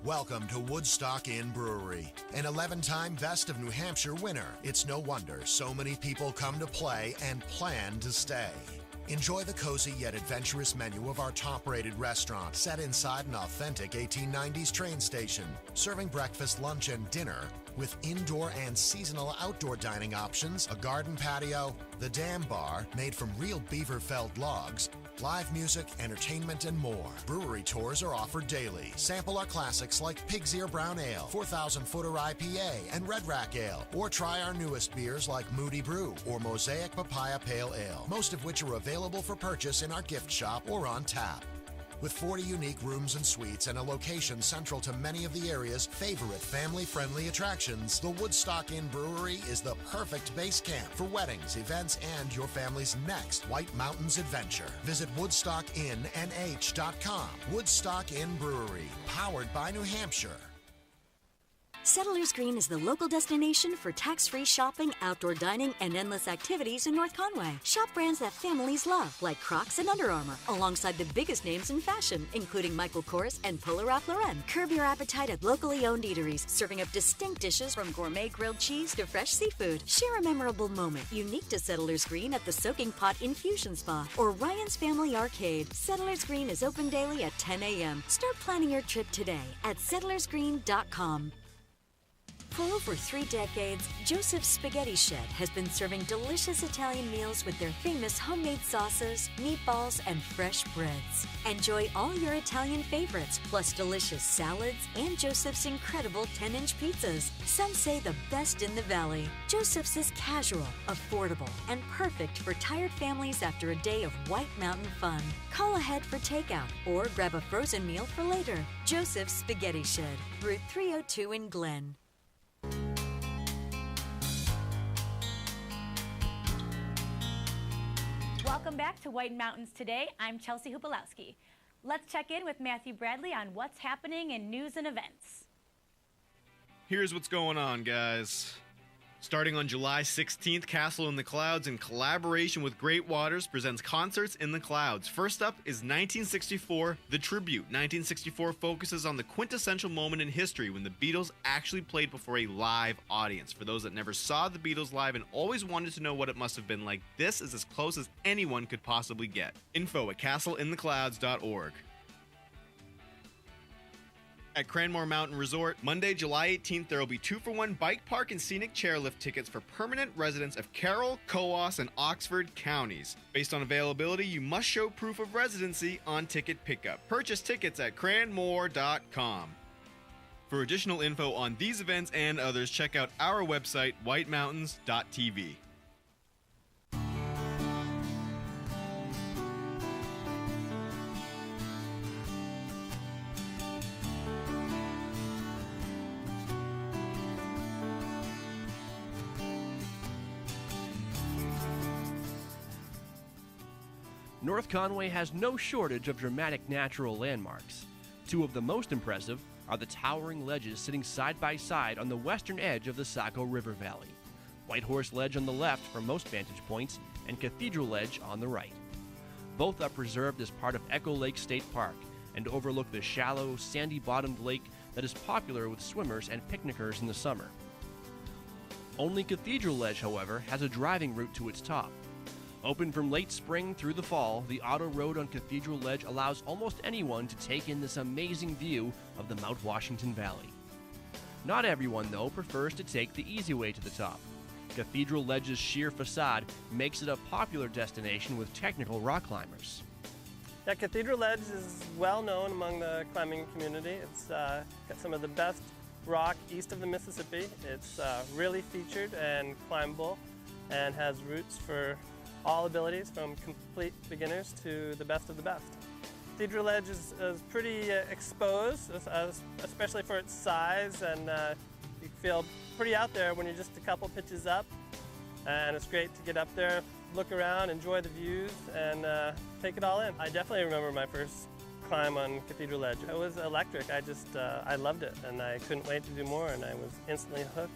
Welcome to Woodstock Inn Brewery, an 11-time Best of New Hampshire winner. It's no wonder so many people come to play and plan to stay. Enjoy the cozy yet adventurous menu of our top-rated restaurant set inside an authentic 1890s train station, serving breakfast, lunch, and dinner with indoor and seasonal outdoor dining options, a garden patio, the Dam Bar made from real beaver-felled logs, live music, entertainment, and more. Brewery tours are offered daily. Sample our classics like Pig's Ear Brown Ale, 4,000 Footer IPA, and Red Rack Ale. Or try our newest beers like Moody Brew or Mosaic Papaya Pale Ale, most of which are available for purchase in our gift shop or on tap. With 40 unique rooms and suites and a location central to many of the area's favorite family-friendly attractions, the Woodstock Inn Brewery is the perfect base camp for weddings, events, and your family's next White Mountains adventure. Visit WoodstockinnNH.com. Woodstock Inn Brewery, powered by New Hampshire. Settlers Green is the local destination for tax-free shopping, outdoor dining, and endless activities in North Conway. Shop brands that families love, like Crocs and Under Armour, alongside the biggest names in fashion, including Michael Kors and Polo Ralph Lauren. Curb your appetite at locally owned eateries, serving up distinct dishes from gourmet grilled cheese to fresh seafood. Share a memorable moment unique to Settlers Green at the Soaking Pot Infusion Spa or Ryan's Family Arcade. Settlers Green is open daily at 10 a.m. Start planning your trip today at settlersgreen.com. For over 3 decades, Joseph's Spaghetti Shed has been serving delicious Italian meals with their famous homemade sauces, meatballs, and fresh breads. Enjoy all your Italian favorites, plus delicious salads and Joseph's incredible 10-inch pizzas. Some say the best in the valley. Joseph's is casual, affordable, and perfect for tired families after a day of White Mountain fun. Call ahead for takeout or grab a frozen meal for later. Joseph's Spaghetti Shed, Route 302 in Glen. Welcome back to White Mountains Today. I'm Chelsea Hupalowski. Let's check in with Matthew Bradley on what's happening in news and events. Here's what's going on, guys. Starting on July 16th, Castle in the Clouds, in collaboration with Great Waters, presents Concerts in the Clouds. First up is 1964, The Tribute. 1964 focuses on the quintessential moment in history when the Beatles actually played before a live audience. For those that never saw the Beatles live and always wanted to know what it must have been like, this is as close as anyone could possibly get. Info at castleintheclouds.org. At Cranmore Mountain Resort, Monday, July 18th, there will be 2-for-1 bike park and scenic chairlift tickets for permanent residents of Carroll, Coos, and Oxford counties. Based on availability, you must show proof of residency on ticket pickup. Purchase tickets at cranmore.com. For additional info on these events and others, check out our website, whitemountains.tv. North Conway has no shortage of dramatic natural landmarks. Two of the most impressive are the towering ledges sitting side by side on the western edge of the Saco River Valley. Whitehorse Ledge on the left for most vantage points, and Cathedral Ledge on the right. Both are preserved as part of Echo Lake State Park and overlook the shallow, sandy-bottomed lake that is popular with swimmers and picnickers in the summer. Only Cathedral Ledge, however, has a driving route to its top. Open from late spring through the fall, the auto road on Cathedral Ledge allows almost anyone to take in this amazing view of the Mount Washington Valley. Not everyone, though, prefers to take the easy way to the top. Cathedral Ledge's sheer facade makes it a popular destination with technical rock climbers. Yeah, Cathedral Ledge is well known among the climbing community. It's got some of the best rock east of the Mississippi. It's really featured and climbable and has routes for all abilities from complete beginners to the best of the best. Cathedral Ledge is pretty exposed, especially for its size, and you feel pretty out there when you're just a couple pitches up. And it's great to get up there, look around, enjoy the views, and take it all in. I definitely remember my first climb on Cathedral Ledge. It was electric. I loved it, and I couldn't wait to do more, and I was instantly hooked.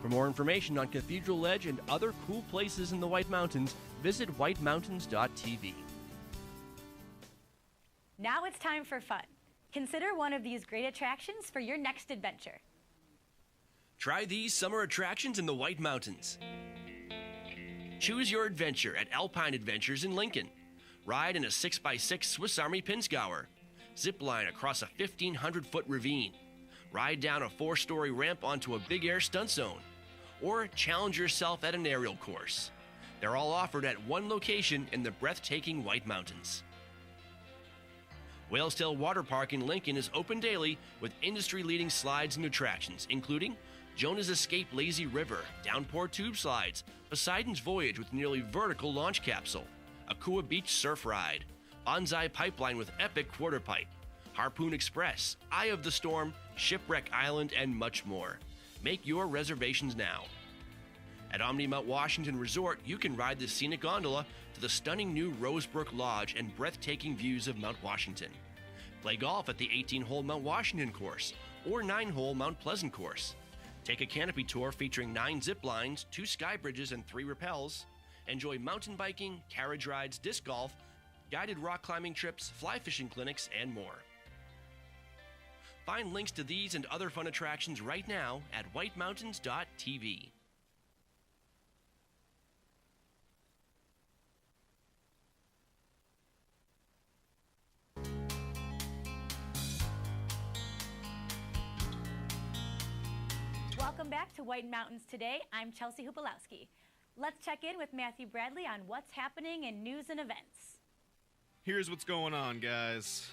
For more information on Cathedral Ledge and other cool places in the White Mountains, visit whitemountains.tv. Now it's time for fun. Consider one of these great attractions for your next adventure. Try these summer attractions in the White Mountains. Choose your adventure at Alpine Adventures in Lincoln. Ride in a 6x6 Swiss Army Pinzgauer. Zip line across a 1,500-foot ravine. Ride down a 4-story ramp onto a big air stunt zone. Or challenge yourself at an aerial course. They're all offered at one location in the breathtaking White Mountains. Whalestail Water Park in Lincoln is open daily with industry-leading slides and attractions, including Jonah's Escape Lazy River, Downpour Tube Slides, Poseidon's Voyage with nearly vertical launch capsule, Akua Beach Surf Ride, Bonsai Pipeline with epic quarter pipe, Harpoon Express, Eye of the Storm, Shipwreck Island, and much more. Make your reservations now. At Omni Mount Washington Resort, you can ride the scenic gondola to the stunning new Rosebrook Lodge and breathtaking views of Mount Washington. Play golf at the 18-hole Mount Washington course or 9-hole Mount Pleasant course. Take a canopy tour featuring 9 zip lines, 2 sky bridges, and 3 rappels. Enjoy mountain biking, carriage rides, disc golf, guided rock climbing trips, fly fishing clinics, and more. Find links to these and other fun attractions right now at whitemountains.tv. Welcome back to White Mountains Today. I'm Chelsea Hupalowski. Let's check in with Matthew Bradley on what's happening in news and events. Here's what's going on, guys.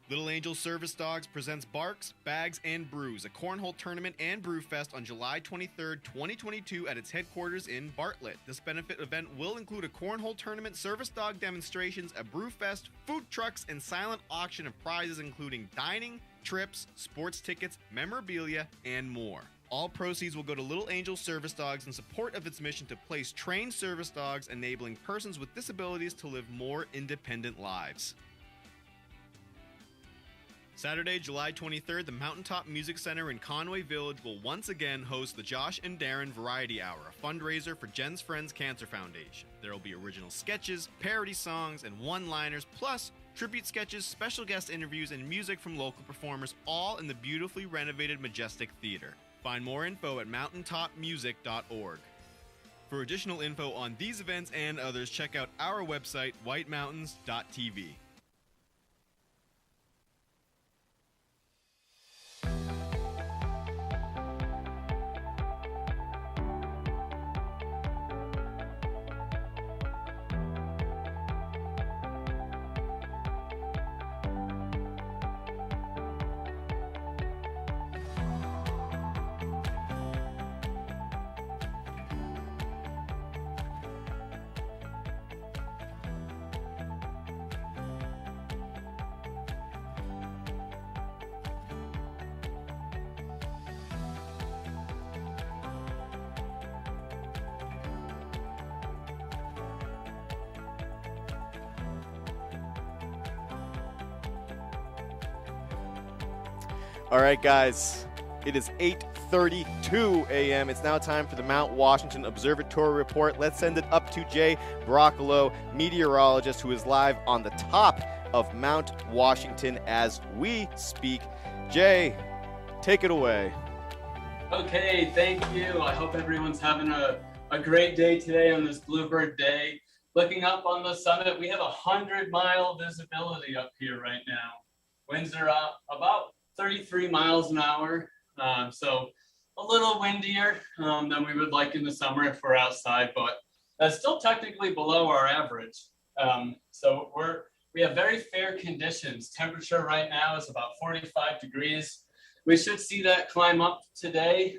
Little Angel Service Dogs presents Barks, Bags, and Brews, a cornhole tournament and brew fest on July 23rd, 2022 at its headquarters in Bartlett. This benefit event will include a cornhole tournament, service dog demonstrations, a brew fest, food trucks, and silent auction of prizes including dining, trips, sports tickets, memorabilia, and more. All proceeds will go to Little Angel Service Dogs in support of its mission to place trained service dogs, enabling persons with disabilities to live more independent lives. Saturday, July 23rd, the Mountaintop Music Center in Conway Village will once again host the Josh and Darren Variety Hour, a fundraiser for Jen's Friends Cancer Foundation. There will be original sketches, parody songs, and one-liners, plus tribute sketches, special guest interviews, and music from local performers, all in the beautifully renovated Majestic Theater. Find more info at mountaintopmusic.org. For additional info on these events and others, check out our website, whitemountains.tv. All right, guys. It is 8:32 a.m. It's now time for the Mount Washington Observatory Report. Let's send it up to Jay Broccolo, meteorologist, who is live on the top of Mount Washington as we speak. Jay, take it away. Okay, thank you. I hope everyone's having a great day today on this Bluebird Day. Looking up on the summit, we have 100-mile visibility up here right now. Winds are about 33 miles an hour. So a little windier than we would like in the summer if we're outside, but that's still technically below our average. So we have very fair conditions. Temperature right now is about 45 degrees. We should see that climb up today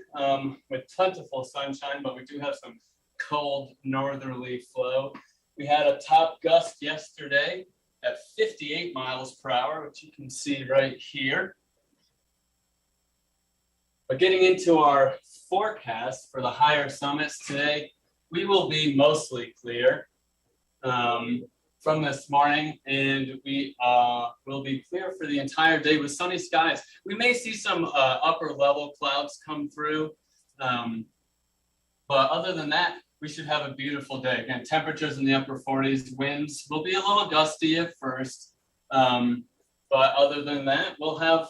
with plentiful sunshine, but we do have some cold northerly flow. We had a top gust yesterday at 58 miles per hour, which you can see right here. But getting into our forecast for the higher summits today, we will be mostly clear from this morning, and we will be clear for the entire day with sunny skies. We may see some upper level clouds come through, but other than that, we should have a beautiful day. Again, temperatures in the upper 40s, winds will be a little gusty at first, but other than that, we'll have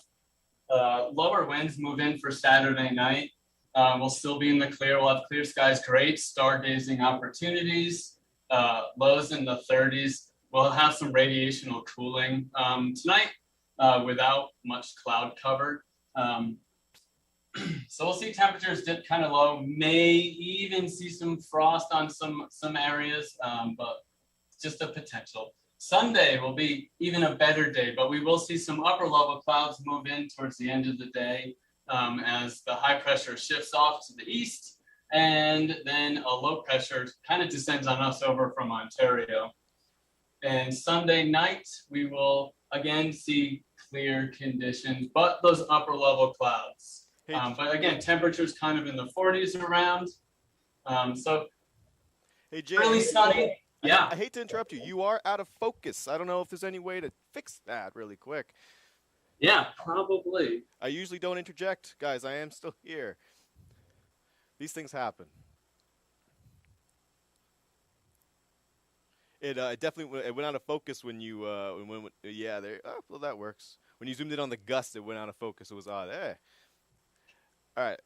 lower winds move in for Saturday night. We'll still be in the clear. We'll have clear skies, great stargazing opportunities, lows in the 30s. We'll have some radiational cooling tonight without much cloud cover. So we'll see temperatures dip kind of low, may even see some frost on some areas, but it's just a potential. Sunday will be even a better day, but we will see some upper level clouds move in towards the end of the day as the high pressure shifts off to the east, and then a low pressure kind of descends on us over from Ontario. And Sunday night, we will again see clear conditions, but those upper level clouds. But again, temperatures kind of in the 40s around. So hey, Jay, really sunny. Yeah. I hate to interrupt you. You are out of focus. I don't know if there's any way to fix that really quick. Yeah, probably. I usually don't interject. Guys, I am still here. These things happen. It definitely went out of focus when you yeah, there. Oh, well, that works. When you zoomed in on the gust, it went out of focus. It was odd. Hey. All right.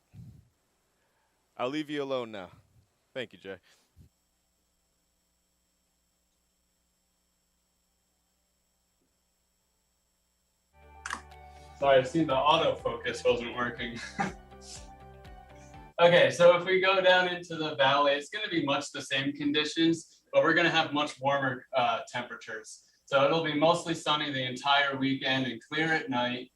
I'll leave you alone now. Thank you, Jay. Sorry, I see the autofocus wasn't working. Okay, so if we go down into the valley, it's going to be much the same conditions, but we're going to have much warmer temperatures. So it'll be mostly sunny the entire weekend and clear at night.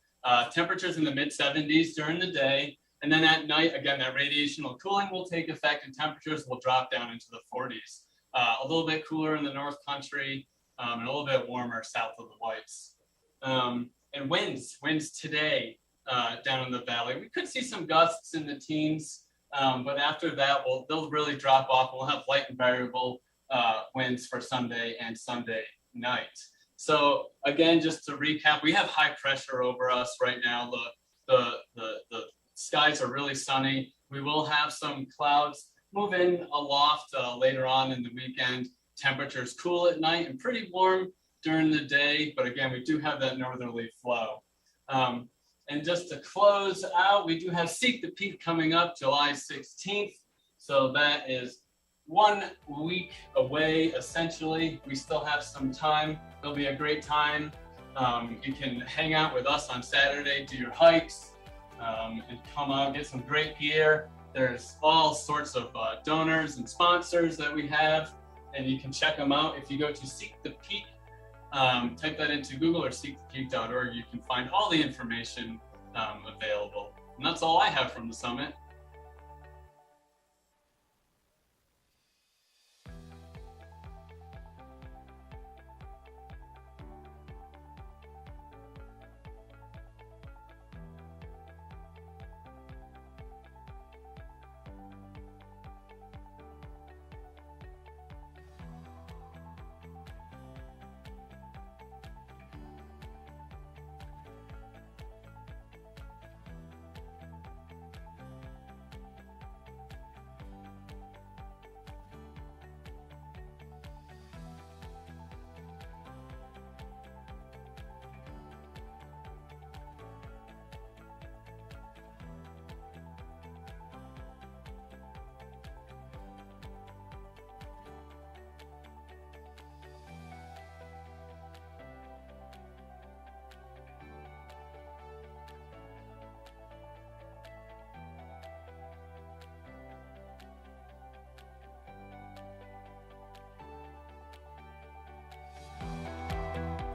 Temperatures in the mid-70s during the day. And then at night, again, that radiational cooling will take effect and temperatures will drop down into the 40s. A little bit cooler in the North Country and a little bit warmer south of the Whites. And winds today down in the valley. We could see some gusts in the teens, but after that, they'll really drop off. We'll have light and variable winds for Sunday and Sunday night. So again, just to recap, we have high pressure over us right now. The skies are really sunny. We will have some clouds move in aloft later on in the weekend. Temperatures cool at night and pretty warm during the day, but again, we do have that northerly flow. And just to close out, we do have Seek the Peak coming up July 16th. So that is 1 week away, essentially. We still have some time. It'll be a great time. You can hang out with us on Saturday, do your hikes, and come out, get some great gear. There's all sorts of donors and sponsors that we have, and you can check them out. If you go to Seek the Peak, type that into Google or seekthepeak.org, you can find all the information available. And that's all I have from the summit.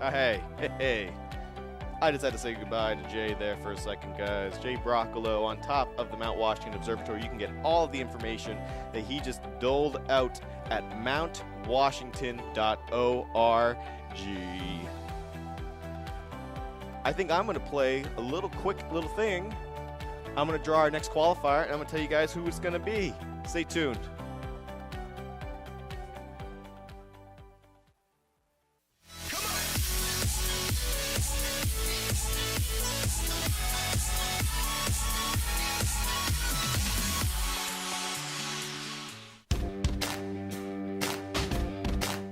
Hey. I just had to say goodbye to Jay there for a second, guys. Jay Broccolo on top of the Mount Washington Observatory. You can get all of the information that he just doled out at mountwashington.org. I think I'm going to play a quick little thing. I'm going to draw our next qualifier, and I'm going to tell you guys who it's going to be. Stay tuned.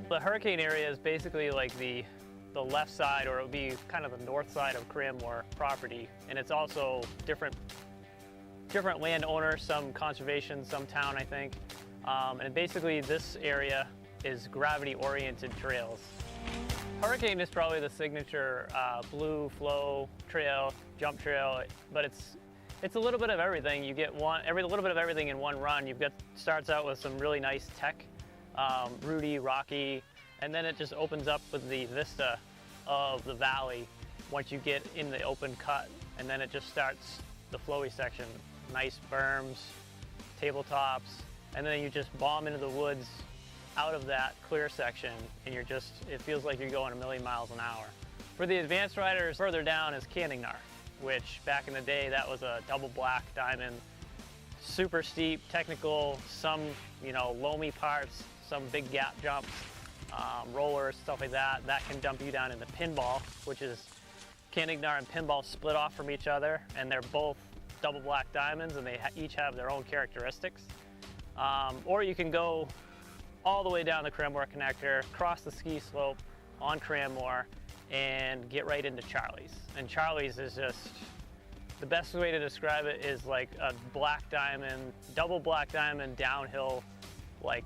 The hurricane area is basically like the left side, or it would be kind of the north side of Cranmore property, and it's also different landowners, some conservation, some town, I think. And basically this area is gravity-oriented trails. Hurricane is probably the signature blue flow trail, jump trail, but it's a little bit of everything. You get a little bit of everything in one run. Starts out with some really nice tech, rooty, rocky, and then it just opens up with the vista of the valley once you get in the open cut, and then it just starts the flowy section. Nice berms, tabletops, and then you just bomb into the woods out of that clear section, and it feels like you're going a million miles an hour. For the advanced riders, further down is Canignar, which back in the day, that was a double black diamond, super steep, technical, some, loamy parts, some big gap jumps, rollers, stuff like that. That can dump you down into Pinball, which is Canignar and Pinball split off from each other, and they're both double black diamonds, and they each have their own characteristics. Or you can go all the way down the Cranmore Connector, cross the ski slope on Cranmore, and get right into Charlie's. And Charlie's is just, the best way to describe it is like a black diamond, double black diamond downhill, like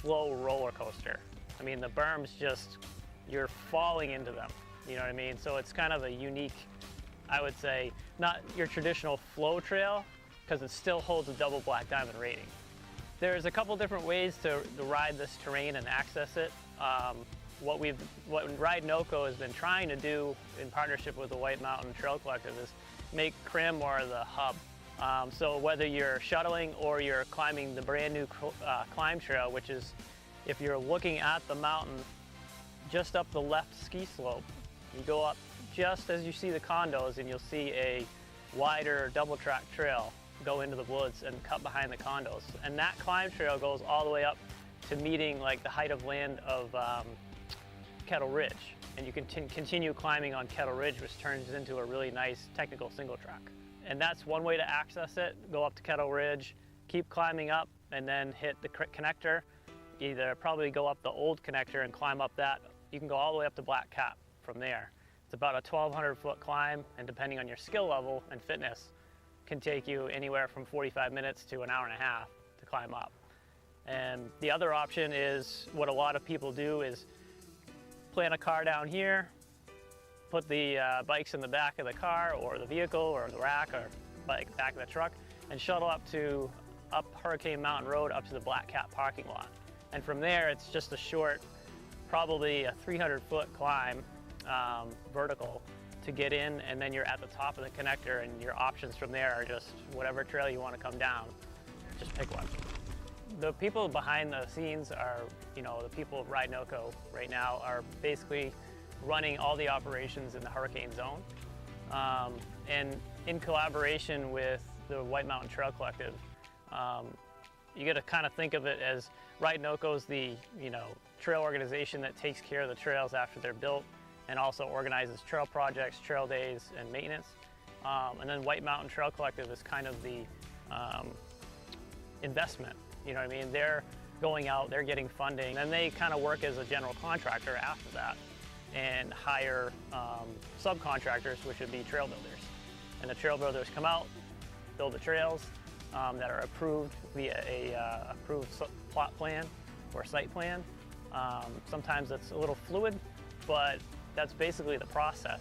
flow roller coaster. I mean, the berms you're falling into them, you know what I mean? So it's kind of a unique, I would say, not your traditional flow trail, because it still holds a double black diamond rating. There's a couple different ways to ride this terrain and access it. What Ride NOCO has been trying to do in partnership with the White Mountain Trail Collective is make Cranmore the hub. So whether you're shuttling or you're climbing the brand new climb trail, which is, if you're looking at the mountain just up the left ski slope, you go up just as you see the condos, and you'll see a wider double track trail go into the woods and cut behind the condos. And that climb trail goes all the way up to meeting like the height of land of Kettle Ridge. And you can continue climbing on Kettle Ridge, which turns into a really nice technical single track. And that's one way to access it. Go up to Kettle Ridge, keep climbing up, and then hit the connector. Either probably go up the old connector and climb up that. You can go all the way up to Black Cap from there. It's about a 1,200-foot climb, and depending on your skill level and fitness, can take you anywhere from 45 minutes to an hour and a half to climb up. And the other option is, what a lot of people do is plant a car down here, put the bikes in the back of the car or the vehicle or the rack or back of the truck, and shuttle up Hurricane Mountain Road up to the Black Cat parking lot. And from there, it's just a short, probably a 300-foot climb, vertical, to get in, and then you're at the top of the connector, and your options from there are just whatever trail you want to come down, just pick one. The people behind the scenes are, the people of Ride NOCO right now are basically running all the operations in the hurricane zone. And in collaboration with the White Mountain Trail Collective, you got to kind of think of it as Ride NOCO is the trail organization that takes care of the trails after they're built, and also organizes trail projects, trail days, and maintenance. And then White Mountain Trail Collective is kind of the investment. You know what I mean? They're going out, they're getting funding, and they kind of work as a general contractor after that and hire subcontractors, which would be trail builders. And the trail builders come out, build the trails that are approved via a approved plot plan or site plan. Sometimes it's a little fluid, but that's basically the process.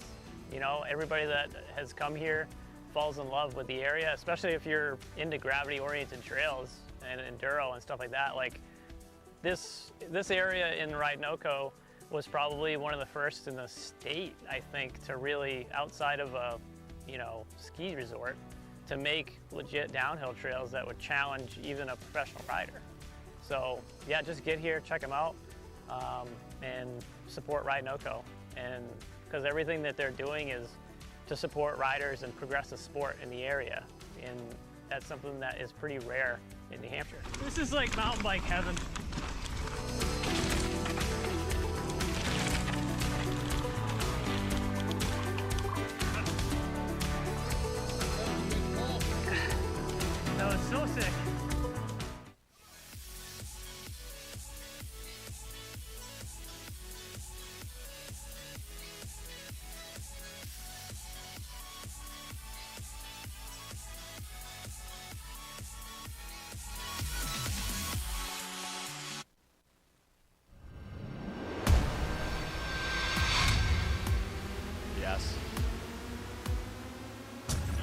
Everybody that has come here falls in love with the area, especially if you're into gravity-oriented trails and enduro and stuff like that. Like this area in Ride NOCO, was probably one of the first in the state, I think, to really, outside of a, ski resort, to make legit downhill trails that would challenge even a professional rider. So yeah, just get here, check them out, and support Ride NoCo. And because everything that they're doing is to support riders and progress the sport in the area. And that's something that is pretty rare in New Hampshire. This is like mountain bike heaven. That was so sick.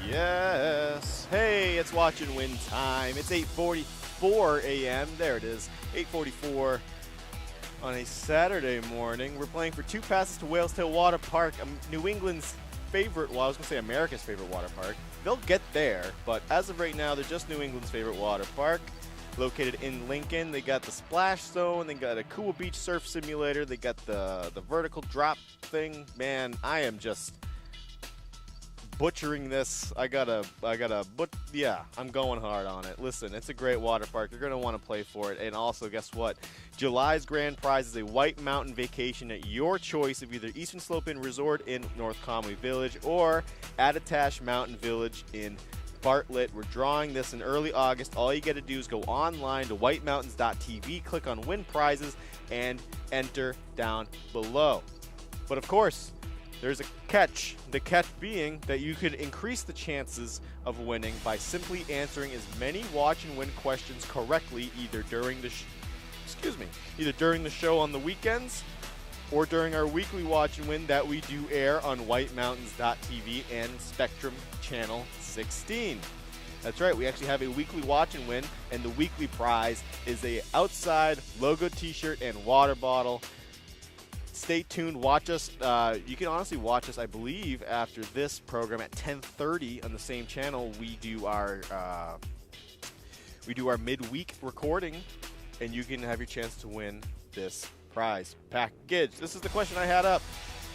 Yes. Hey, it's Watch and Win time. It's 8:44 a.m. There it is. 8:44 on a Saturday morning. We're playing for 2 passes to Whales Tail Water Park, New England's favorite, well, I was going to say America's favorite water park. They'll get there, but as of right now, they're just New England's favorite water park. Located in Lincoln. They got the splash zone. They got a cool beach surf simulator. They got the vertical drop thing. Man, I am just butchering this. I'm going hard on it. Listen, it's a great water park. You're going to want to play for it. And also, guess what? July's grand prize is a White Mountain vacation at your choice of either Eastern Slope Inn Resort in North Conway Village or Attitash Mountain Village in Bartlett. We're drawing this in early August. All you got to do is go online to whitemountains.tv, click on win prizes, and enter down below. But of course, there's a catch. The catch being that you could increase the chances of winning by simply answering as many watch and win questions correctly either during the show on the weekends or during our weekly watch and win that we do air on whitemountains.tv and Spectrum Channel 16. That's right, we actually have a weekly watch and win, and the weekly prize is a outside logo t-shirt and water bottle. Stay tuned. Watch us. You can honestly watch us, I believe, after this program at 10:30 on the same channel. We do our midweek recording, and you can have your chance to win this prize package. This is the question I had up.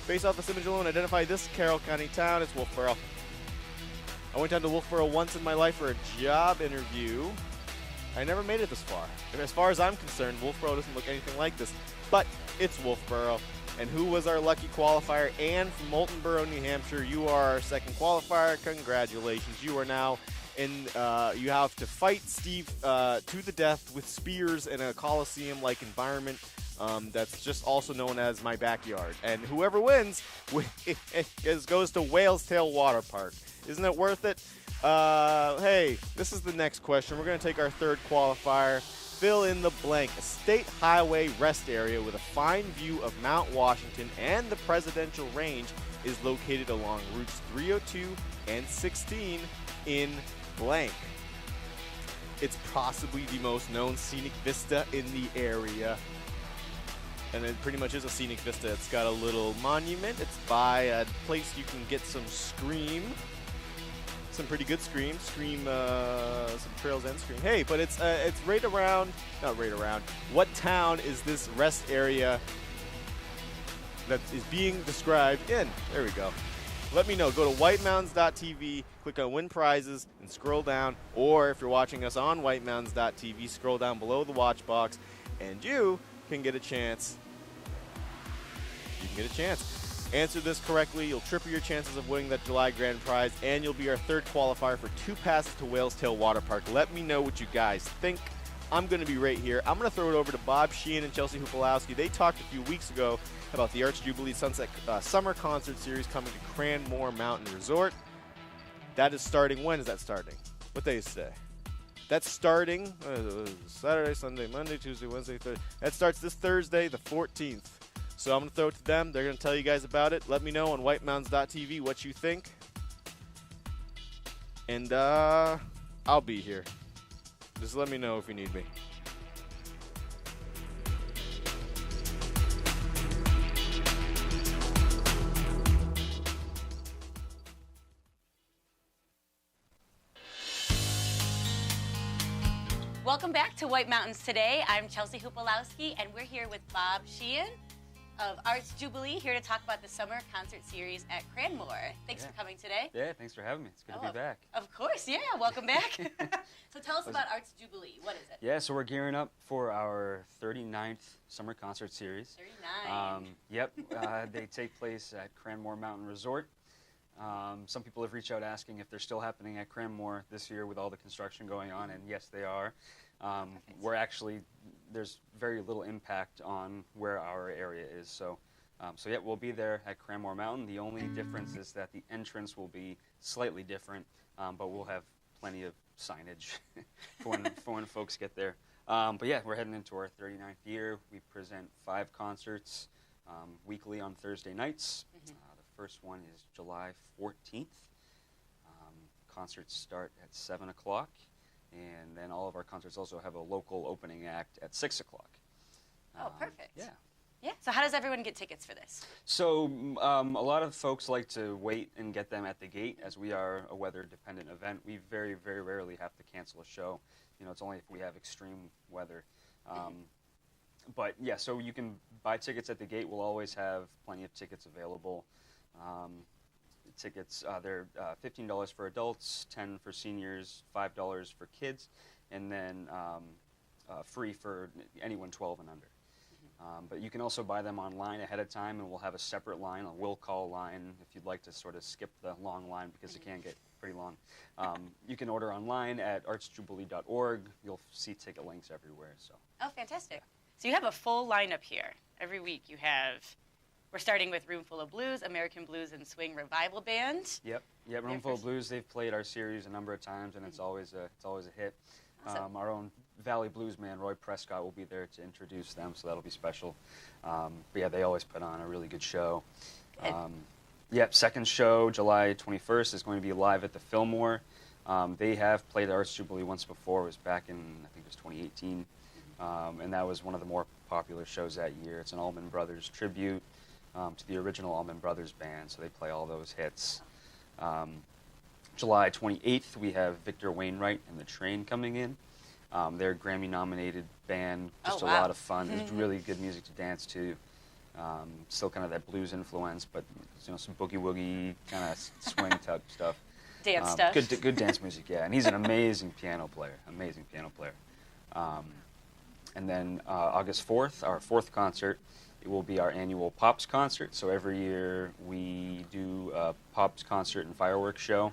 Based off this image alone, identify this Carroll County town. It's Wolfboro. I went down to Wolfboro once in my life for a job interview. I never made it this far. And as far as I'm concerned, Wolfboro doesn't look anything like this. But it's Wolfboro. And who was our lucky qualifier? Anne from Moultonboro, New Hampshire. You are our second qualifier. Congratulations. You are now in, you have to fight Steve to the death with spears in a Coliseum-like environment. That's just also known as my backyard. And whoever wins goes to Whales Tail Water Park. Isn't it worth it? Hey, this is the next question. We're going to take our third qualifier. Fill in the blank. A state highway rest area with a fine view of Mount Washington and the Presidential Range is located along routes 302 and 16 in blank. It's possibly the most known scenic vista in the area. And it pretty much is a scenic vista. It's got a little monument. It's by a place you can get some Scream. Some pretty good Scream, some Trails and Scream. Hey, but it's right around, not right around. What town is this rest area that is being described in? There we go. Let me know. Go to whitemountains.tv, click on Win Prizes, and scroll down. Or if you're watching us on whitemountains.tv, scroll down below the watch box, and you can get a chance. You can get a chance. Answer this correctly, you'll triple your chances of winning that July grand prize, and you'll be our third qualifier for 2 passes to Whales Tail Water Park. Let me know what you guys think. I'm going to be right here. I'm going to throw it over to Bob Sheehan and Chelsea Hupalowski. They talked a few weeks ago about the Arch Jubilee Sunset Summer Concert Series coming to Cranmore Mountain Resort. That is starting. When is that starting? What day is today? That's starting Saturday, Sunday, Monday, Tuesday, Wednesday, Thursday. That starts this Thursday, the 14th. So I'm going to throw it to them. They're going to tell you guys about it. Let me know on whitemountains.tv what you think. And I'll be here. Just let me know if you need me. Welcome back to White Mountains Today. I'm Chelsea Hupalowski, and we're here with Bob Sheehan of Arts Jubilee, here to talk about the summer concert series at Cranmore. Thanks for coming today. Yeah, thanks for having me. It's good to be back. Of course, yeah. Welcome back. So tell us about Arts Jubilee. What is it? Yeah, so we're gearing up for our 39th summer concert series. 39. Yep, they take place at Cranmore Mountain Resort. Some people have reached out asking if they're still happening at Cranmore this year with all the construction going on, and yes, they are. We're actually, there's very little impact on where our area is. So yeah, we'll be there at Cranmore Mountain. The only difference is that the entrance will be slightly different, but we'll have plenty of signage for when folks get there. But yeah, we're heading into our 39th year. We present 5 concerts weekly on Thursday nights. The first one is July 14th. Concerts start at 7 o'clock. And then all of our concerts also have a local opening act at 6 o'clock. Oh, perfect. Yeah. Yeah. So how does everyone get tickets for this? So a lot of folks like to wait and get them at the gate, as we are a weather-dependent event. We very, very rarely have to cancel a show. You know, it's only if we have extreme weather. But yeah, so you can buy tickets at the gate. We'll always have plenty of tickets available. Tickets, they're $15 for adults, $10 for seniors, $5 for kids, and then free for anyone 12 and under. But you can also buy them online ahead of time, and we'll have a separate line, a will call line, if you'd like to sort of skip the long line because it can get pretty long. You can order online at artsjubilee.org. You'll see ticket links everywhere. So. Oh, fantastic. So you have a full lineup here. Every week you have... We're starting with Roomful of Blues, American Blues and Swing Revival Band. Yep. Roomful of Blues. They've played our series a number of times, and it's always a hit. Awesome. Our own Valley Blues man, Roy Prescott, will be there to introduce them, so that'll be special. But yeah, they always put on a really good show. Yep. Second show, July 21st, is going to be live at the Fillmore. They have played Arts Jubilee once before. It was back in, I think it was 2018, and that was one of the more popular shows that year. It's an Allman Brothers tribute. To the original Allman Brothers Band, so they play all those hits. July 28th, we have Victor Wainwright and the Train coming in. They're a Grammy-nominated band, just a lot of fun. It's really good music to dance to. Still kind of that blues influence, but you know, some boogie-woogie kind of swing type stuff. Dance stuff. Good dance music, yeah. And he's an amazing piano player, And then August 4th, our 4th concert, it will be our annual Pops concert. So every year we do a Pops concert and fireworks show.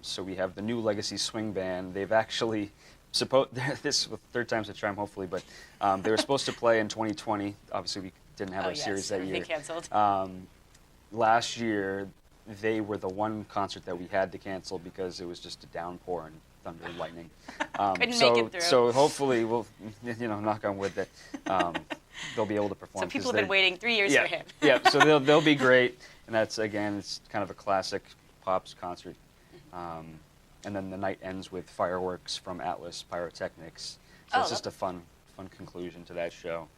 So we have the New Legacy Swing Band. They've actually, this is the 3rd time's a charm, hopefully, but they were supposed to play in 2020. Obviously, we didn't have our series that year. They canceled. Last year, they were the one concert that we had to cancel because it was just a downpour and thunder and lightning. Couldn't make it through. So hopefully we'll, knock on wood that they'll be able to perform. So people have been waiting 3 years for him. Yeah, so they'll be great, and that's, again, it's kind of a classic Pops concert. And then the night ends with fireworks from Atlas Pyrotechnics. So it's just a fun conclusion to that show.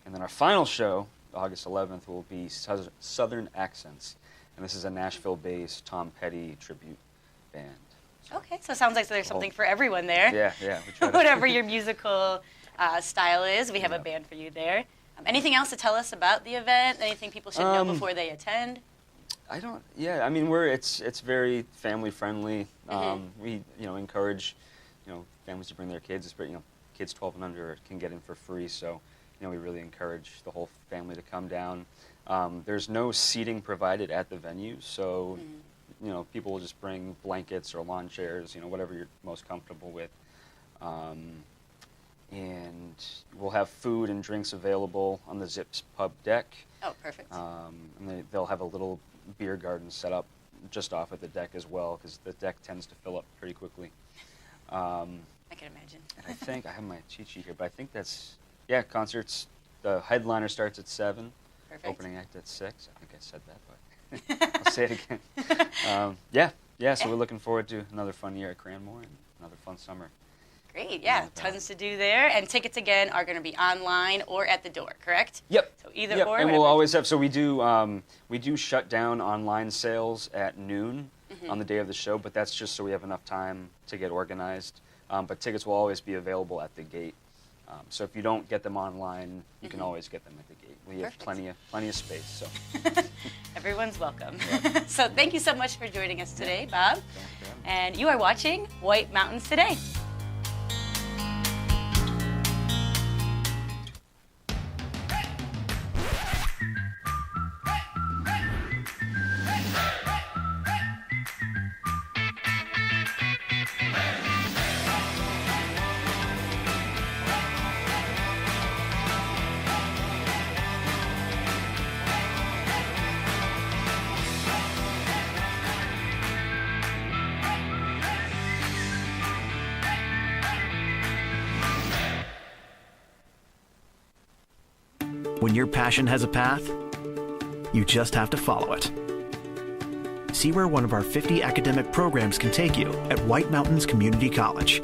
And then our final show, August 11th, will be Southern Accents. And this is a Nashville-based Tom Petty tribute band. Okay, so it sounds like there's something for everyone there. Yeah. Whatever your musical style is, we have a band for you there. Anything else to tell us about the event? Anything people should know before they attend? I mean, it's very family friendly. We encourage families to bring their kids. But kids 12 and under can get in for free. So we really encourage the whole family to come down. There's no seating provided at the venue, so people will just bring blankets or lawn chairs, whatever you're most comfortable with. And we'll have food and drinks available on the Zips Pub deck. Oh, perfect. And they'll have a little beer garden set up just off at the deck as well, because the deck tends to fill up pretty quickly. I can imagine. And I think, I have my cheat sheet here, but I think that's, concerts, the headliner starts at 7, perfect. Opening act at 6. I think I said that, but I'll say it again. So we're looking forward to another fun year at Cranmore and another fun summer. Great, tons to do there. And tickets, again, are going to be online or at the door, correct? Yep. So either or. And we'll always have, so we do shut down online sales at noon on the day of the show, but that's just so we have enough time to get organized. but tickets will always be available at the gate. So if you don't get them online, you can always get them at the gate. We have plenty of space. So Everyone's welcome. So thank you so much for joining us today, Bob. And you are watching White Mountains Today. When your passion has a path, you just have to follow it. See where one of our 50 academic programs can take you at White Mountains Community College.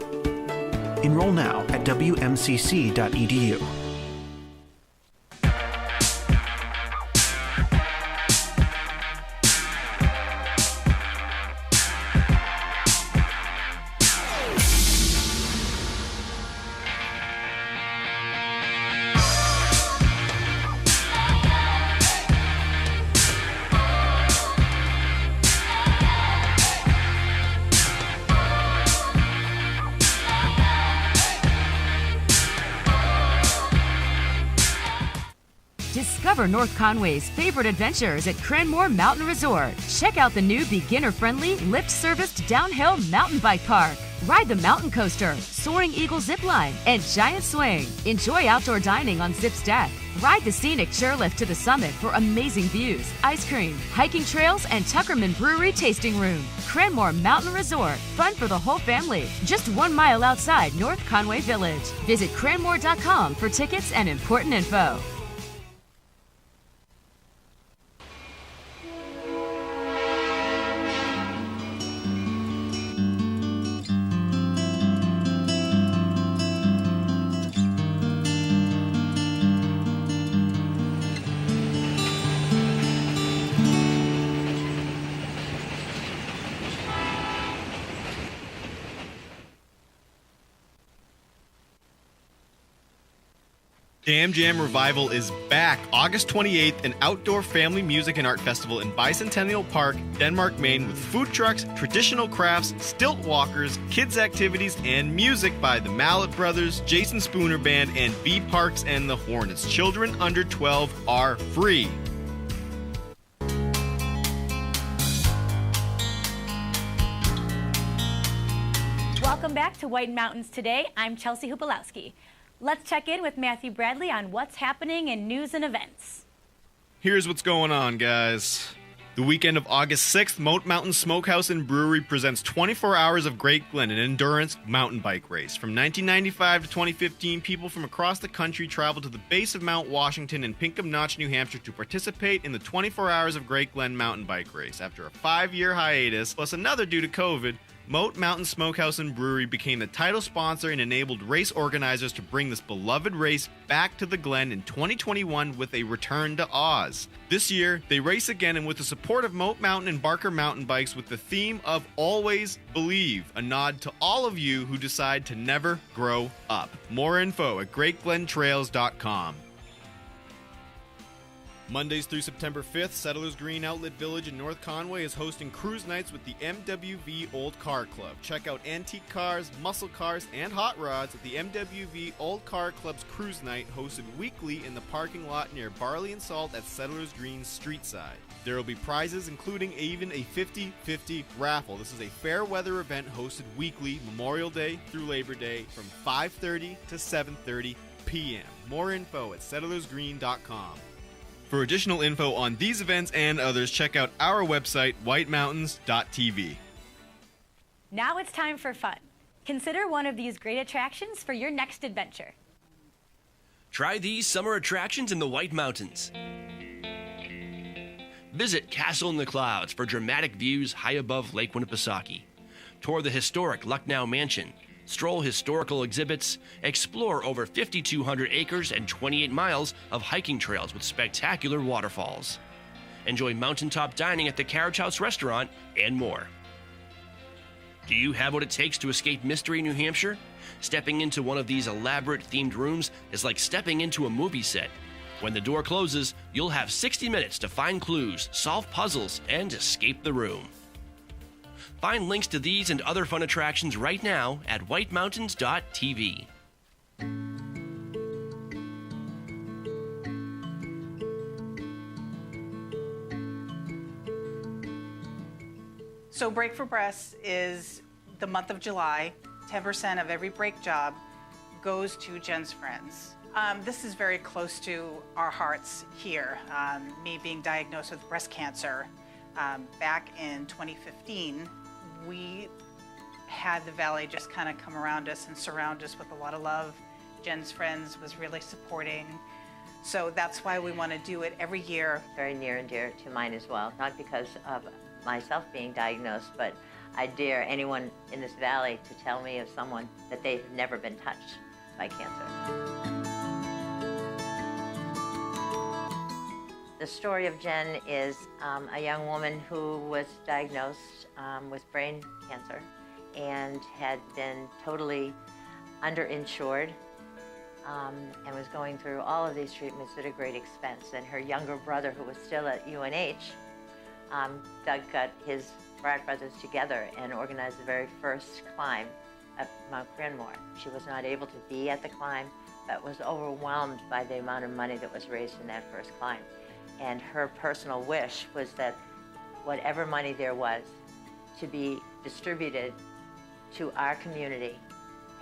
Enroll now at wmcc.edu. Discover North Conway's favorite adventures at Cranmore Mountain Resort. Check out the new beginner-friendly, lift-serviced downhill mountain bike park. Ride the mountain coaster, Soaring Eagle zipline, and giant swing. Enjoy outdoor dining on Zip's deck. Ride the scenic chairlift to the summit for amazing views, ice cream, hiking trails, and Tuckerman Brewery tasting room. Cranmore Mountain Resort. Fun for the whole family. Just 1 mile outside North Conway Village. Visit cranmore.com for tickets and important info. Jam Jam Revival is back August 28th, an outdoor family music and art festival in Bicentennial Park, Denmark, Maine, with food trucks, traditional crafts, stilt walkers, kids activities, and music by the Mallet Brothers, Jason Spooner Band, and B Parks and the Hornets. Children under 12 are free. Welcome back to White Mountains Today. I'm Chelsea Hupalowski. Let's check in with Matthew Bradley on what's happening in news and events. Here's what's going on, guys. The weekend of August 6th, Moat Mountain Smokehouse and Brewery presents 24 Hours of Great Glen, an endurance mountain bike race. From 1995 to 2015, people from across the country traveled to the base of Mount Washington in Pinkham Notch, New Hampshire to participate in the 24 Hours of Great Glen mountain bike race. After a 5-year hiatus, plus another due to COVID, Moat Mountain Smokehouse and Brewery became the title sponsor and enabled race organizers to bring this beloved race back to the Glen in 2021 with a return to Oz. This year, they race again and with the support of Moat Mountain and Barker Mountain Bikes with the theme of Always Believe, a nod to all of you who decide to never grow up. More info at greatglentrails.com. Mondays through September 5th, Settlers Green Outlet Village in North Conway is hosting cruise nights with the MWV Old Car Club. Check out antique cars, muscle cars, and hot rods at the MWV Old Car Club's cruise night, hosted weekly in the parking lot near Barley and Salt at Settlers Green Street Side. There will be prizes, including even a 50-50 raffle. This is a fair weather event hosted weekly, Memorial Day through Labor Day, from 5:30 to 7:30 p.m. More info at settlersgreen.com. For additional info on these events and others, check out our website, whitemountains.tv. Now it's time for fun. Consider one of these great attractions for your next adventure. Try these summer attractions in the White Mountains. Visit Castle in the Clouds for dramatic views high above Lake Winnipesaukee. Tour the historic Lucknow Mansion. Stroll historical exhibits, explore over 5,200 acres and 28 miles of hiking trails with spectacular waterfalls. Enjoy mountaintop dining at the Carriage House Restaurant and more. Do you have what it takes to escape Mystery New Hampshire? Stepping into one of these elaborate themed rooms is like stepping into a movie set. When the door closes, you'll have 60 minutes to find clues, solve puzzles, and escape the room. Find links to these and other fun attractions right now at whitemountains.tv. So Break for Breasts is the month of July. 10% of every break job goes to Jen's Friends. This is very close to our hearts here. Me being diagnosed with breast cancer back in 2015, we had the Valley just kind of come around us and surround us with a lot of love. Jen's Friends was really supporting. So that's why we want to do it every year. Very near and dear to mine as well, not because of myself being diagnosed, but I dare anyone in this valley to tell me of someone that they've never been touched by cancer. The story of Jen is a young woman who was diagnosed with brain cancer and had been totally underinsured and was going through all of these treatments at a great expense. And her younger brother, who was still at UNH, Doug got his frat brothers together and organized the very first climb at Mount Cranmore. She was not able to be at the climb, but was overwhelmed by the amount of money that was raised in that first climb. And her personal wish was that whatever money there was to be distributed to our community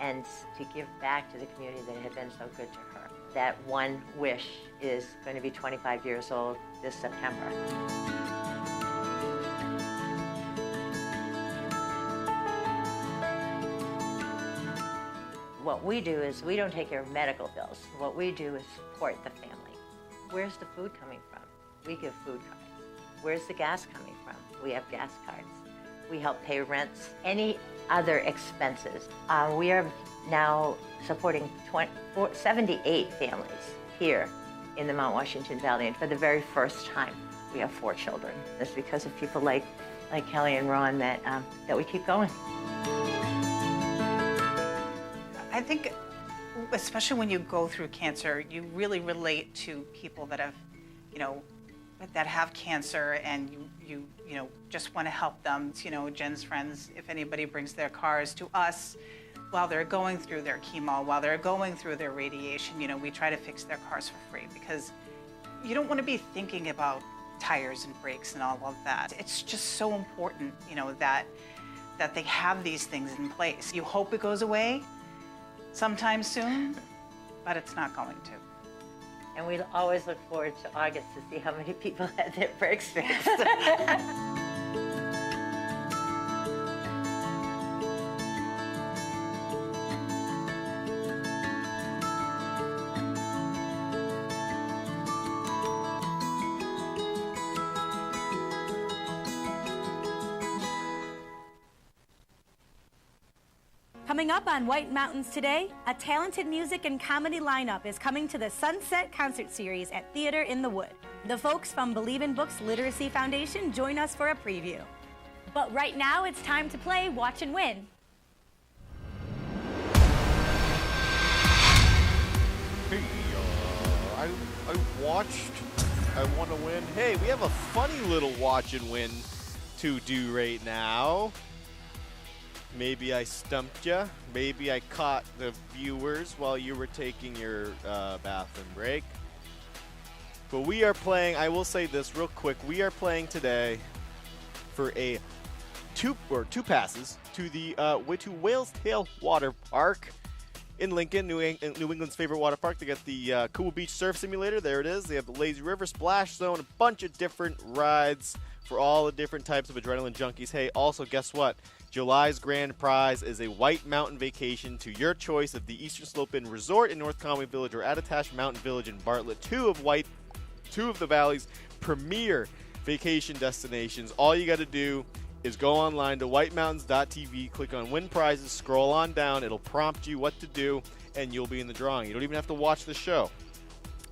and to give back to the community that had been so good to her. That one wish is going to be 25 years old this September. What we do is we don't take care of medical bills. What we do is support the family. Where's the food coming from? We give food cards. Where's the gas coming from? We have gas cards. We help pay rents, any other expenses. We are now supporting 78 families here in the Mount Washington Valley, and for the very first time, we have 4 children. That's because of people like Kelly and Ron that we keep going. I think, especially when you go through cancer, you really relate to people that have, that have cancer, and you just want to help them. Jen's Friends, if anybody brings their cars to us while they're going through their chemo, while they're going through their radiation, we try to fix their cars for free, because you don't want to be thinking about tires and brakes and all of that. It's just so important, that they have these things in place. You hope it goes away sometime soon, but it's not going to. And we always look forward to August to see how many people had their brakes fixed. Coming up on White Mountains today, a talented music and comedy lineup is coming to the Sunset Concert Series at Theater in the Wood. The folks from Believe in Books Literacy Foundation join us for a preview. But right now, it's time to play Watch and Win. Hey, I watched. I want to win. Hey, we have a funny little watch and win to do right now. Maybe I stumped you. Maybe I caught the viewers while you were taking your bathroom break. But we are playing, I will say this real quick, we are playing today for two passes to the to Whale's Tail Water Park in Lincoln, New England's favorite water park. They got the Cool Beach Surf Simulator. There it is. They have the Lazy River Splash Zone, a bunch of different rides for all the different types of adrenaline junkies. Hey, also, guess what? July's grand prize is a White Mountain vacation to your choice of the Eastern Slope Inn Resort in North Conway Village or Attitash Mountain Village in Bartlett, two of the Valley's premier vacation destinations. All you got to do is go online to whitemountains.tv, click on Win Prizes, scroll on down. It'll prompt you what to do, and you'll be in the drawing. You don't even have to watch the show.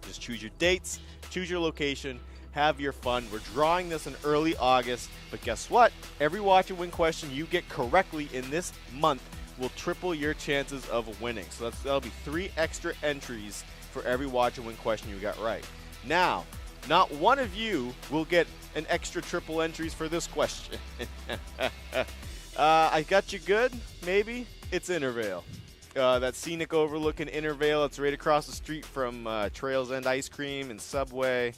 Just choose your dates, choose your location, have your fun. We're drawing this in early August, but guess what? Every Watch and Win question you get correctly in this month will triple your chances of winning. So that'll be 3 extra entries for every Watch and Win question you got right. Now, not one of you will get an extra triple entries for this question. I got you good, maybe? It's Intervale. That scenic overlooking Intervale. It's right across the street from Trails End Ice Cream and Subway.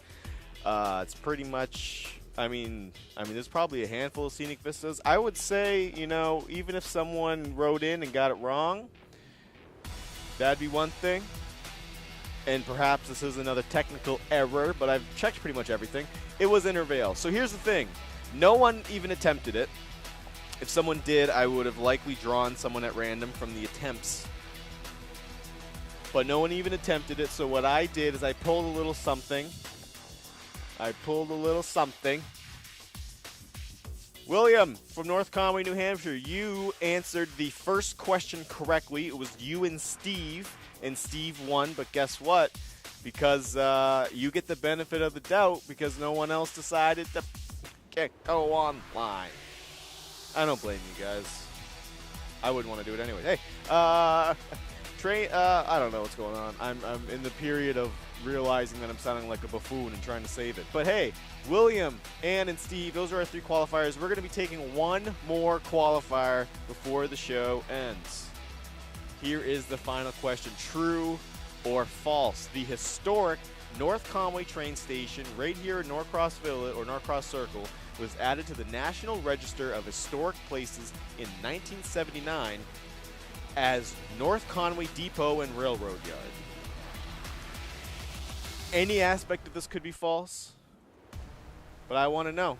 It's pretty much, I mean, there's probably a handful of scenic vistas. I would say, even if someone wrote in and got it wrong, that'd be one thing. And perhaps this is another technical error, but I've checked pretty much everything. It was Intervale. So here's the thing. No one even attempted it. If someone did, I would have likely drawn someone at random from the attempts. But no one even attempted it, so what I did is I pulled a little something. William from North Conway, New Hampshire, you answered the first question correctly. It was you and Steve won, but guess what? Because you get the benefit of the doubt because no one else decided to go online. I don't blame you guys. I wouldn't want to do it anyway. Hey, I don't know what's going on. I'm in the period of realizing that I'm sounding like a buffoon and trying to save it. But hey, William, Ann, and Steve, those are our 3 qualifiers. We're going to be taking one more qualifier before the show ends. Here is the final question. True or false? The historic North Conway train station right here in Norcross Village or Norcross Circle was added to the National Register of Historic Places in 1979 as North Conway Depot and Railroad Yard. Any aspect of this could be false, but I want to know.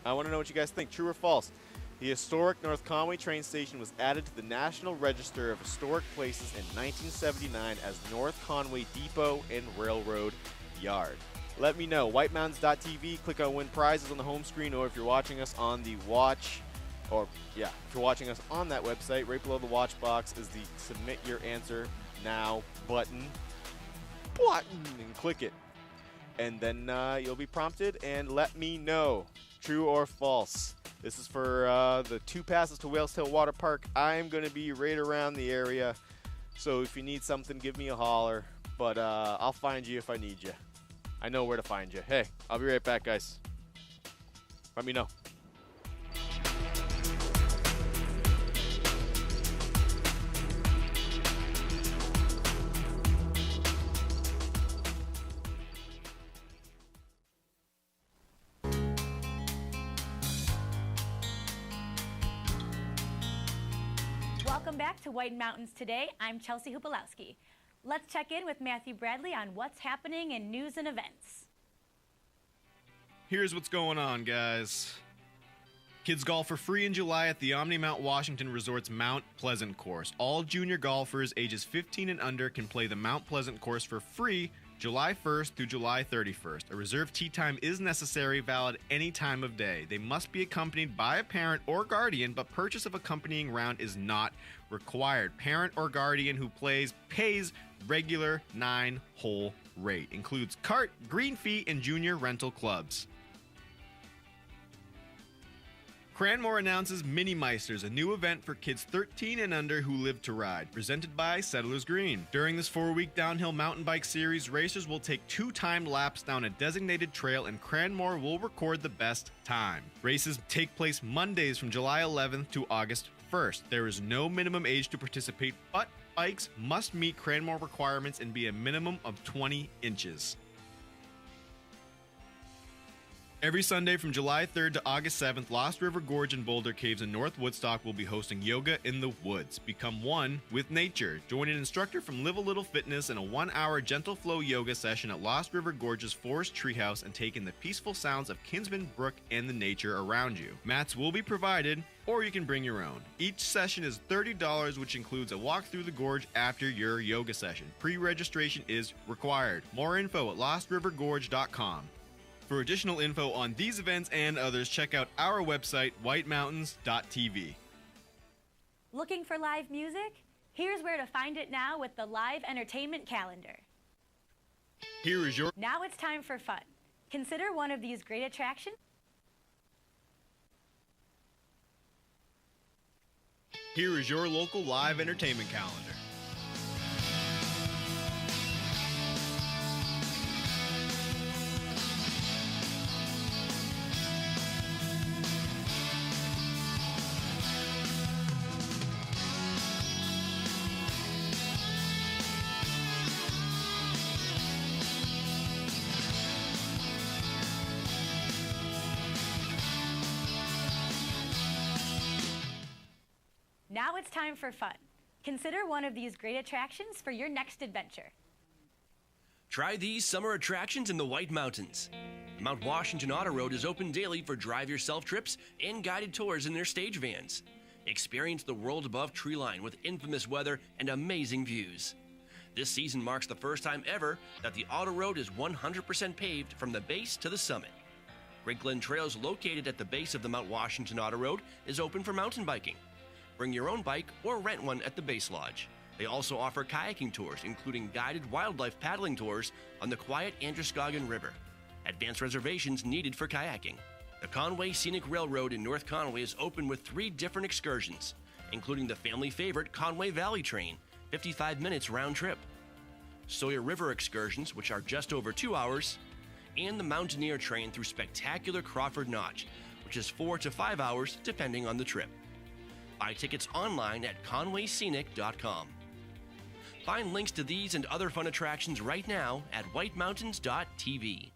I want to know what you guys think. True or false? The historic North Conway train station was added to the National Register of Historic Places in 1979 as North Conway Depot and Railroad Yard. Let me know. WhiteMountains.tv. Click on Win Prizes on the home screen, or if you're watching us on the watch, if you're watching us on that website, right below the watch box is the Submit Your Answer Now button. And click it. And then you'll be prompted, and let me know. True or false? This is for the 2 passes to Whales Tail Water Park. I'm going to be right around the area, so if you need something, give me a holler. But I'll find you if I need you. I know where to find you. Hey, I'll be right back, guys. Let me know. Welcome back to White Mountains Today. I'm Chelsea Hupalowski. Let's check in with Matthew Bradley on what's happening in news and events. Here's what's going on, guys. Kids golf for free in July at the Omni Mount Washington Resort's Mount Pleasant course. All junior golfers ages 15 and under can play the Mount Pleasant course for free July 1st through July 31st. A reserved tee time is necessary, valid any time of day. They must be accompanied by a parent or guardian, but purchase of accompanying round is not required. Parent or guardian who pays regular 9-hole rate. Includes cart, green fee, and junior rental clubs. Cranmore announces Mini Meisters, a new event for kids 13 and under who live to ride, presented by Settlers Green. During this 4-week downhill mountain bike series, racers will take 2 timed laps down a designated trail, and Cranmore will record the best time. Races take place Mondays from July 11th to August 1st. There is no minimum age to participate, but bikes must meet Cranmore requirements and be a minimum of 20 inches. Every Sunday from July 3rd to August 7th, Lost River Gorge and Boulder Caves in North Woodstock will be hosting Yoga in the Woods. Become one with nature. Join an instructor from Live a Little Fitness in a 1-hour gentle flow yoga session at Lost River Gorge's Forest Treehouse and take in the peaceful sounds of Kinsman Brook and the nature around you. Mats will be provided, or you can bring your own. Each session is $30, which includes a walk through the gorge after your yoga session. Pre-registration is required. More info at lostrivergorge.com. For additional info on these events and others, check out our website, whitemountains.tv. Looking for live music? Here's where to find it now with the live entertainment calendar. Here is your... Now it's time for fun. Consider one of these great attractions. Here is your local live entertainment calendar. Now it's time for fun. Consider one of these great attractions for your next adventure. Try these summer attractions in the White Mountains. The Mount Washington Auto Road is open daily for drive-yourself trips and guided tours in their stage vans. Experience the world above treeline with infamous weather and amazing views. This season marks the first time ever that the Auto Road is 100% paved from the base to the summit. Great Glen Trails, located at the base of the Mount Washington Auto Road, is open for mountain biking. Bring your own bike or rent one at the Base Lodge. They also offer kayaking tours, including guided wildlife paddling tours on the quiet Androscoggin River. Advance reservations needed for kayaking. The Conway Scenic Railroad in North Conway is open with 3 different excursions, including the family favorite Conway Valley Train, 55 minutes round trip, Sawyer River excursions, which are just over 2 hours, and the Mountaineer Train through spectacular Crawford Notch, which is 4 to 5 hours depending on the trip. Buy tickets online at conwayscenic.com. Find links to these and other fun attractions right now at whitemountains.tv.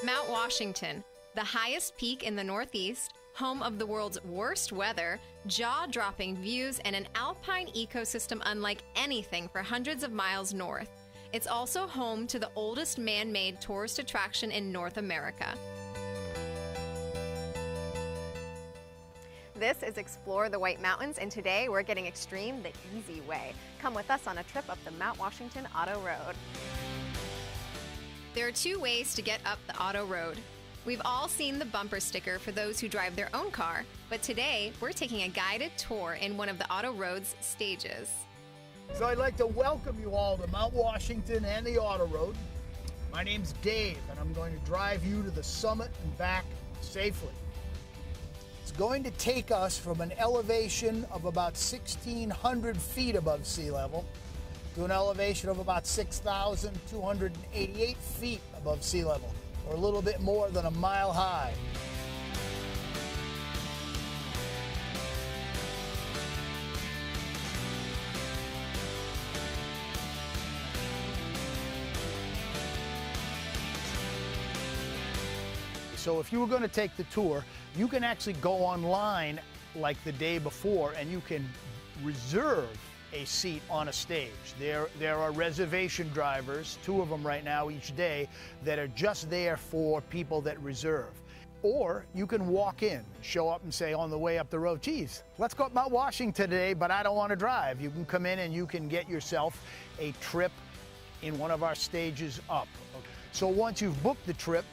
Mount Washington, the highest peak in the Northeast, home of the world's worst weather, jaw-dropping views, and an alpine ecosystem unlike anything for hundreds of miles north. It's also home to the oldest man-made tourist attraction in North America. This is Explore the White Mountains, and today we're getting extreme the easy way. Come with us on a trip up the Mount Washington Auto Road. There are 2 ways to get up the Auto Road. We've all seen the bumper sticker for those who drive their own car, but today we're taking a guided tour in one of the Auto Road's stages. So I'd like to welcome you all to Mount Washington and the Auto Road. My name's Dave, and I'm going to drive you to the summit and back safely. It's going to take us from an elevation of about 1,600 feet above sea level to an elevation of about 6,288 feet above sea level, or a little bit more than a mile high. So if you were going to take the tour, you can actually go online like the day before and you can reserve a seat on a stage. There are reservation drivers, 2 of them right now each day, that are just there for people that reserve. Or you can walk in, show up and say on the way up the road, geez, let's go up Mount Washington today, but I don't want to drive. You can come in and you can get yourself a trip in one of our stages up. So once you've booked the trip,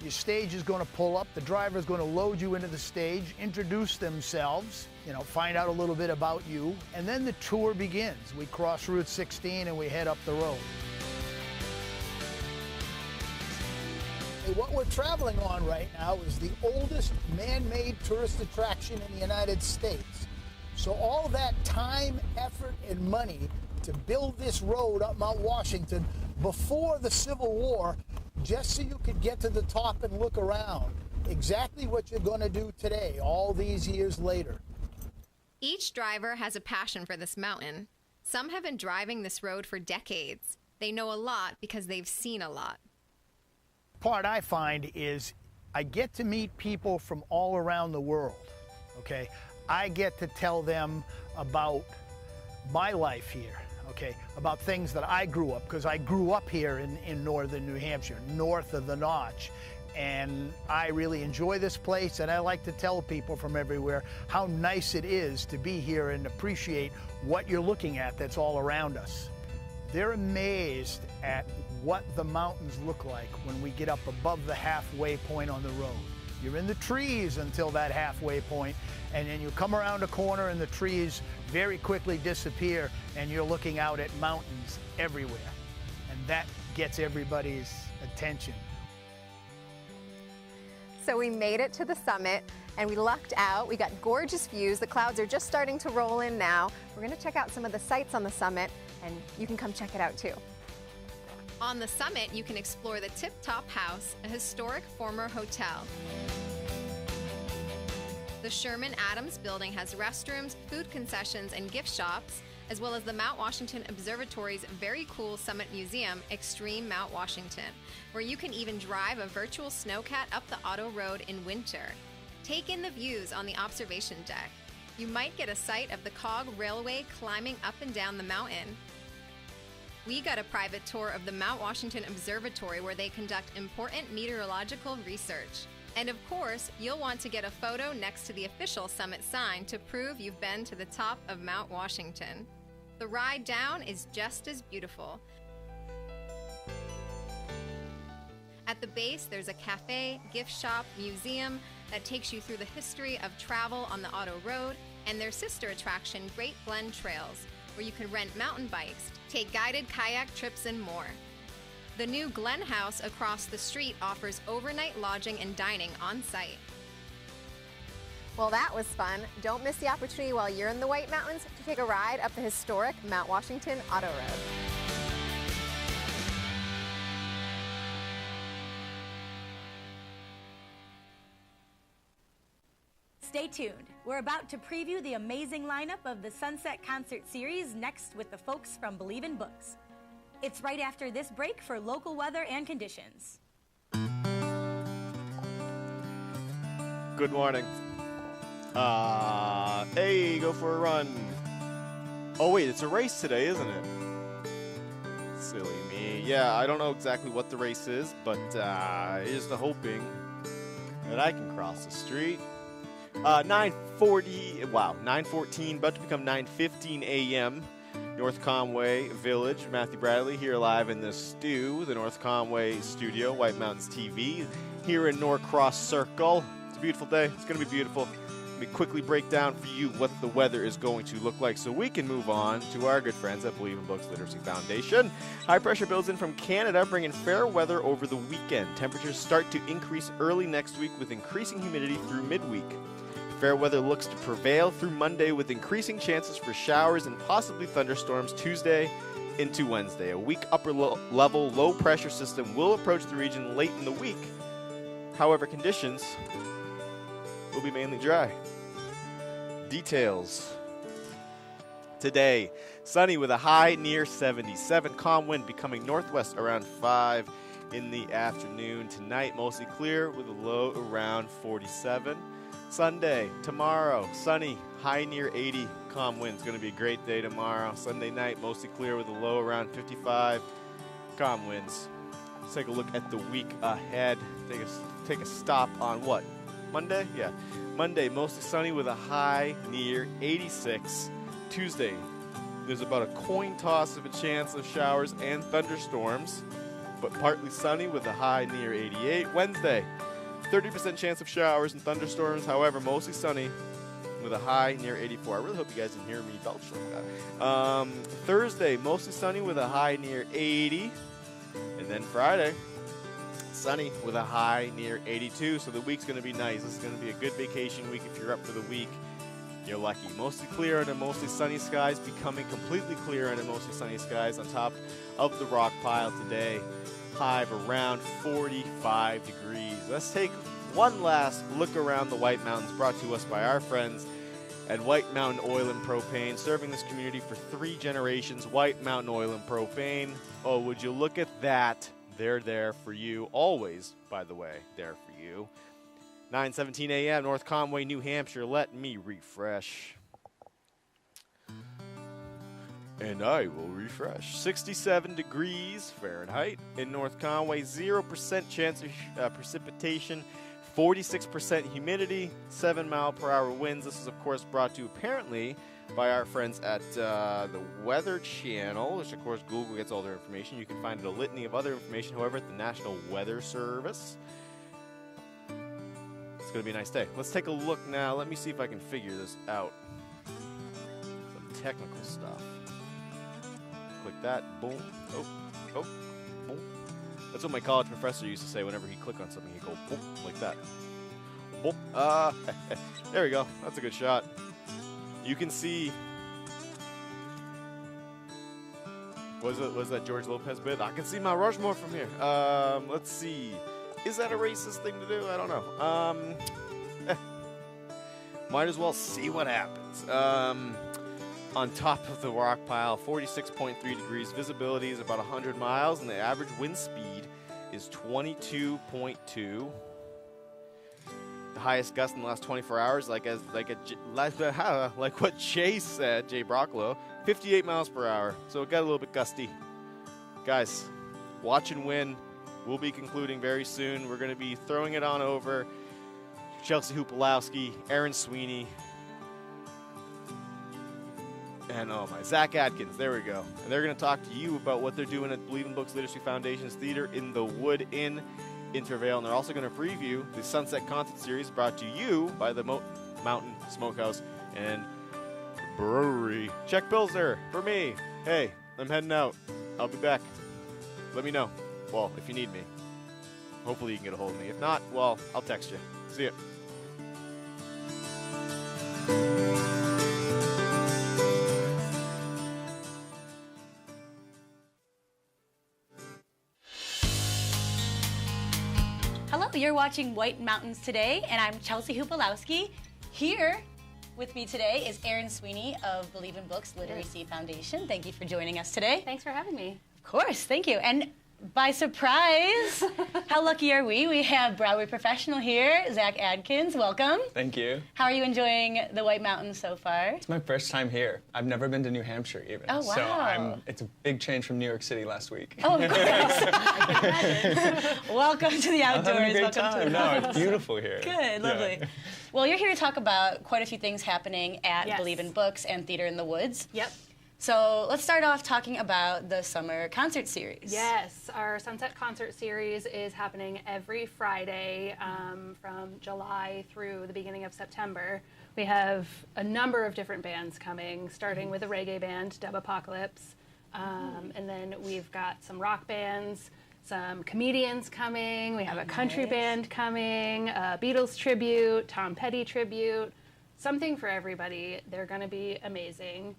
your stage is going to pull up, the driver is going to load you into the stage, introduce themselves, find out a little bit about you, and then the tour begins. We cross Route 16 and we head up the road. Hey, what we're traveling on right now is the oldest man-made tourist attraction in the United States. So all that time, effort, and money to build this road up Mount Washington before the Civil War, just so you could get to the top and look around. Exactly what you're going to do today, all these years later. Each driver has a passion for this mountain. Some have been driving this road for decades. They know a lot because they've seen a lot. Part I find is I get to meet people from all around the world, okay? I get to tell them about my life here, okay, about things that I grew up, because I grew up here in northern New Hampshire, north of the Notch. And I really enjoy this place, and I like to tell people from everywhere how nice it is to be here and appreciate what you're looking at that's all around us. They're amazed at what the mountains look like when we get up above the halfway point on the road. You're in the trees until that halfway point, and then you come around a corner and the trees very quickly disappear, and you're looking out at mountains everywhere. And that gets everybody's attention. So we made it to the summit and we lucked out. We got gorgeous views. The clouds are just starting to roll in now. We're going to check out some of the sights on the summit, and you can come check it out too. On the summit, you can explore the Tip Top House, a historic former hotel. The Sherman Adams building has restrooms, food concessions, and gift shops, as well as the Mount Washington Observatory's very cool summit museum, Extreme Mount Washington, where you can even drive a virtual snowcat up the auto road in winter. Take in the views on the observation deck. You might get a sight of the Cog Railway climbing up and down the mountain. We got a private tour of the Mount Washington Observatory, where they conduct important meteorological research. And of course, you'll want to get a photo next to the official summit sign to prove you've been to the top of Mount Washington. The ride down is just as beautiful. At the base, there's a cafe, gift shop, museum that takes you through the history of travel on the auto road, and their sister attraction, Great Glen Trails, where you can rent mountain bikes, take guided kayak trips, and more. The new Glen House across the street offers overnight lodging and dining on site. Well, that was fun. Don't miss the opportunity while you're in the White Mountains to take a ride up the historic Mount Washington Auto Road. Stay tuned. We're about to preview the amazing lineup of the Sunset Concert Series next with the folks from Believe in Books. It's right after this break for local weather and conditions. Good morning. Hey, go for a run. Oh wait, it's a race today, isn't it? Silly me. Yeah, I don't know exactly what the race is, but here's the hoping that I can cross the street. 9:14, about to become 9:15 a.m. North Conway Village. Matthew Bradley here live in the the North Conway studio, White Mountains TV, here in Norcross Circle. It's a beautiful day. It's going to be beautiful. Let me quickly break down for you what the weather is going to look like so we can move on to our good friends at Believe in Books Literacy Foundation. High pressure builds in from Canada, bringing fair weather over the weekend. Temperatures start to increase early next week with increasing humidity through midweek. Fair weather looks to prevail through Monday with increasing chances for showers and possibly thunderstorms Tuesday into Wednesday. A weak upper-level low-pressure system will approach the region late in the week. However, conditions will be mainly dry. Details. Today, sunny with a high near 77. Calm wind becoming northwest around 5 in the afternoon. Tonight, mostly clear with a low around 47. Sunday, tomorrow, sunny, high near 80, calm wind. It's going to be a great day tomorrow. Sunday night, mostly clear with a low around 55, calm winds. Let's take a look at the week ahead. Take a stop on what? Monday? Yeah. Monday, mostly sunny with a high near 86. Tuesday, there's about a coin toss of a chance of showers and thunderstorms, but partly sunny with a high near 88. Wednesday, 30% chance of showers and thunderstorms, however, mostly sunny with a high near 84. I really hope you guys didn't hear me belch like that. Thursday, mostly sunny with a high near 80. And then Friday, sunny with a high near 82. So the week's going to be nice. This is going to be a good vacation week if you're up for the week. You're lucky. Mostly clear under mostly sunny skies, becoming completely clear under mostly sunny skies on top of the rock pile today. High of around 45 degrees. Let's take one last look around the White Mountains, brought to us by our friends at White Mountain Oil and Propane, serving this community for 3 generations. White Mountain Oil and Propane. Oh, would you look at that? They're there for you. Always, by the way, there for you. 9:17 a.m., North Conway, New Hampshire. Let me refresh. And I will refresh. 67 degrees Fahrenheit in North Conway. 0% chance of precipitation. 46% humidity. 7-mile-per-hour winds. This is, of course, brought to you apparently by our friends at the Weather Channel, which, of course, Google gets all their information. You can find a litany of other information, however, at the National Weather Service. It's going to be a nice day. Let's take a look now. Let me see if I can figure this out. Some technical stuff. Click that. Boom. Oh. Boom. That's what my college professor used to say whenever he'd click on something. He'd go, boop, like that. Boop. There we go. That's a good shot. You can see... Was that George Lopez bit? I can see Mount Rushmore from here. Let's see. Is that a racist thing to do? I don't know. Might as well see what happens. On top of the rock pile, 46.3 degrees. Visibility is about 100 miles, and the average wind speed is 22.2. The highest gust in the last 24 hours, like what Jay said, Jay Brocklow, 58 miles per hour. So it got a little bit gusty. Guys, watch and win. We'll be concluding very soon. We're going to be throwing it on over Chelsea Hupalowski, Aaron Sweeney, and Zach Adkins. There we go. And they're going to talk to you about what they're doing at Believe in Books Literacy Foundation's Theater in the Wood in Intervale. And they're also going to preview the Sunset Concert Series brought to you by the Mountain Smokehouse and Brewery. Check Pilsner for me. Hey, I'm heading out. I'll be back. Let me know. Well, if you need me. Hopefully you can get a hold of me. If not, well, I'll text you. See ya. Hello, you're watching White Mountains Today, and I'm Chelsea Hupalowski. Here with me today is Aaron Sweeney of Believe in Books Literacy Foundation. Thank you for joining us today. Thanks for having me. Of course, thank you. And by surprise, how lucky are we? We have Broadway professional here, Zach Adkins. Welcome. Thank you. How are you enjoying the White Mountains so far? It's my first time here. I've never been to New Hampshire even. Oh, wow. So it's a big change from New York City last week. Oh, of course. Welcome to the outdoors. I'm having a great Welcome time. No, it's beautiful here. Good, lovely. Yeah. Well, you're here to talk about quite a few things happening at Yes. Believe in Books and Theater in the Woods. Yep. So let's start off talking about the summer concert series. Yes, our Sunset Concert Series is happening every Friday from July through the beginning of September. We have a number of different bands coming, starting with a reggae band, Dub Apocalypse, and then we've got some rock bands, some comedians coming, we have a country band coming, a Beatles tribute, Tom Petty tribute, something for everybody. They're going to be amazing.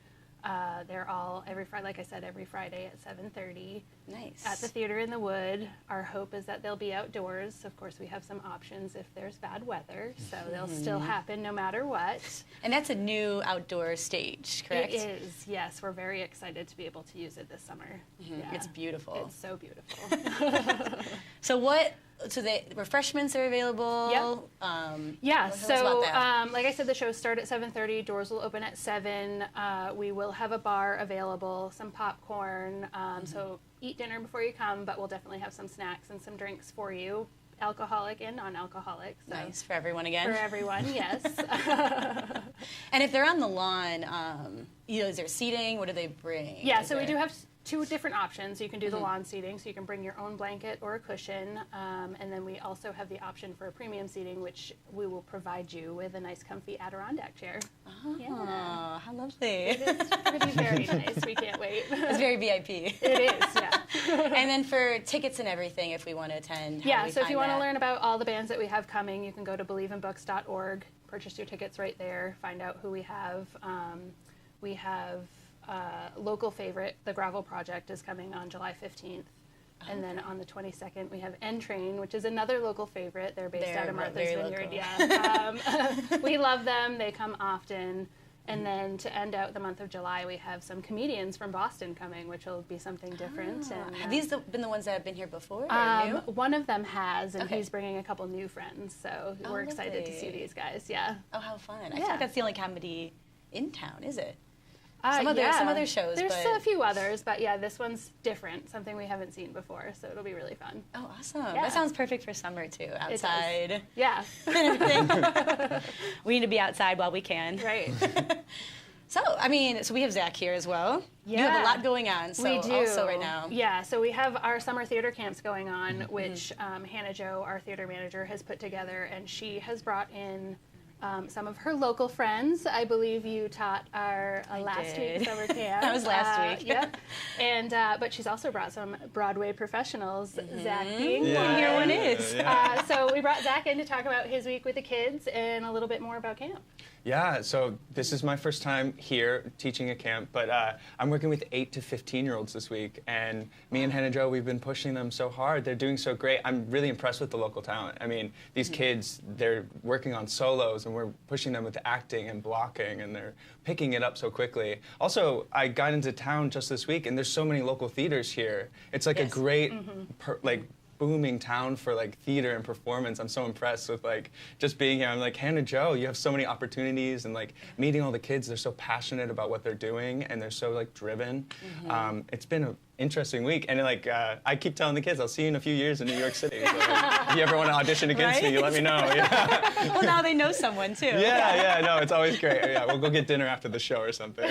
They're all every Friday, like I said, every Friday at 7:30. Nice. At the Theater in the Wood. Our hope is that they'll be outdoors. Of course, we have some options if there's bad weather, so they'll still happen no matter what. And that's a new outdoor stage, correct? It is, yes. We're very excited to be able to use it this summer. Yeah. It's beautiful. It's so beautiful. So the refreshments are available? Yep. Tell us about that. Like I said, the shows start at 7:30. Doors will open at 7. We will have a bar available, some popcorn. So eat dinner before you come, but we'll definitely have some snacks and some drinks for you, alcoholic and non-alcoholic. So Nice, for everyone again. For everyone, yes. And if they're on the lawn, is there seating? What do they bring? Yeah, Is so we there- do have 2 different options. You can do the Mhm. lawn seating, so you can bring your own blanket or a cushion. And then we also have the option for a premium seating, which we will provide you with a nice, comfy Adirondack chair. Oh, Yeah. how lovely. It is pretty very nice. We can't wait. It's very VIP. It is, yeah. And then for tickets and everything, if we want to attend, how do Yeah, we so if find you want to that? learn about all the bands that we have coming, you can go to believeinbooks.org, purchase your tickets right there, find out who we have. We have local favorite, The Gravel Project, is coming on July 15th. And then on the 22nd, we have N Train, which is another local favorite. They're based They're out of Martha's very Vineyard. local. Yeah. We love them. They come often. And then to end out the month of July, we have some comedians from Boston coming, which will be something different. And, Have these been the ones that have been here before? Or new? one of them has, and Okay. he's bringing a couple new friends. So Oh, we're excited to see lovely. these guys. Yeah. Oh, how fun. I Yeah. feel like that's the only comedy in town, is it? Uh, Some other shows, There's but- a few others, but yeah, this one's different, something we haven't seen before, so it'll be really fun. Oh, awesome. Yeah. That sounds perfect for summer, too. does. Outside. Yeah. And everything. We need to be outside while we can. Right. So we have Zach here as well. Yeah. You have a lot going on. So we do. also right now. Yeah, so we have our summer theater camps going on, which Hannah Jo, our theater manager, has put together, and she has brought in some of her local friends. I believe you taught our last week's summer camp. That was last week. Yep. And but she's also brought some Broadway professionals. Zach being one. Here one is. So we brought Zach in to talk about his week with the kids and a little bit more about camp. Yeah, so this is my first time here teaching a camp, but I'm working with 8 to 15-year-olds this week, and me and Hannah Jo, we've been pushing them so hard. They're doing so great. I'm really impressed with the local talent. I mean, these kids, they're working on solos, and we're pushing them with acting and blocking, and they're picking it up so quickly. Also, I got into town just this week, and there's so many local theaters here. It's like a great, booming town for like theater and performance. I'm so impressed with like just being here. I'm like, Hannah Jo, you have so many opportunities, and like meeting all the kids, they're so passionate about what they're doing and they're so like driven. It's been an interesting week, and like I keep telling the kids, I'll see you in a few years in New York City. So, if you ever want to audition against me, you let me know. Yeah. Well, now they know someone too. Yeah, no, it's always great. Yeah, we'll go get dinner after the show or something.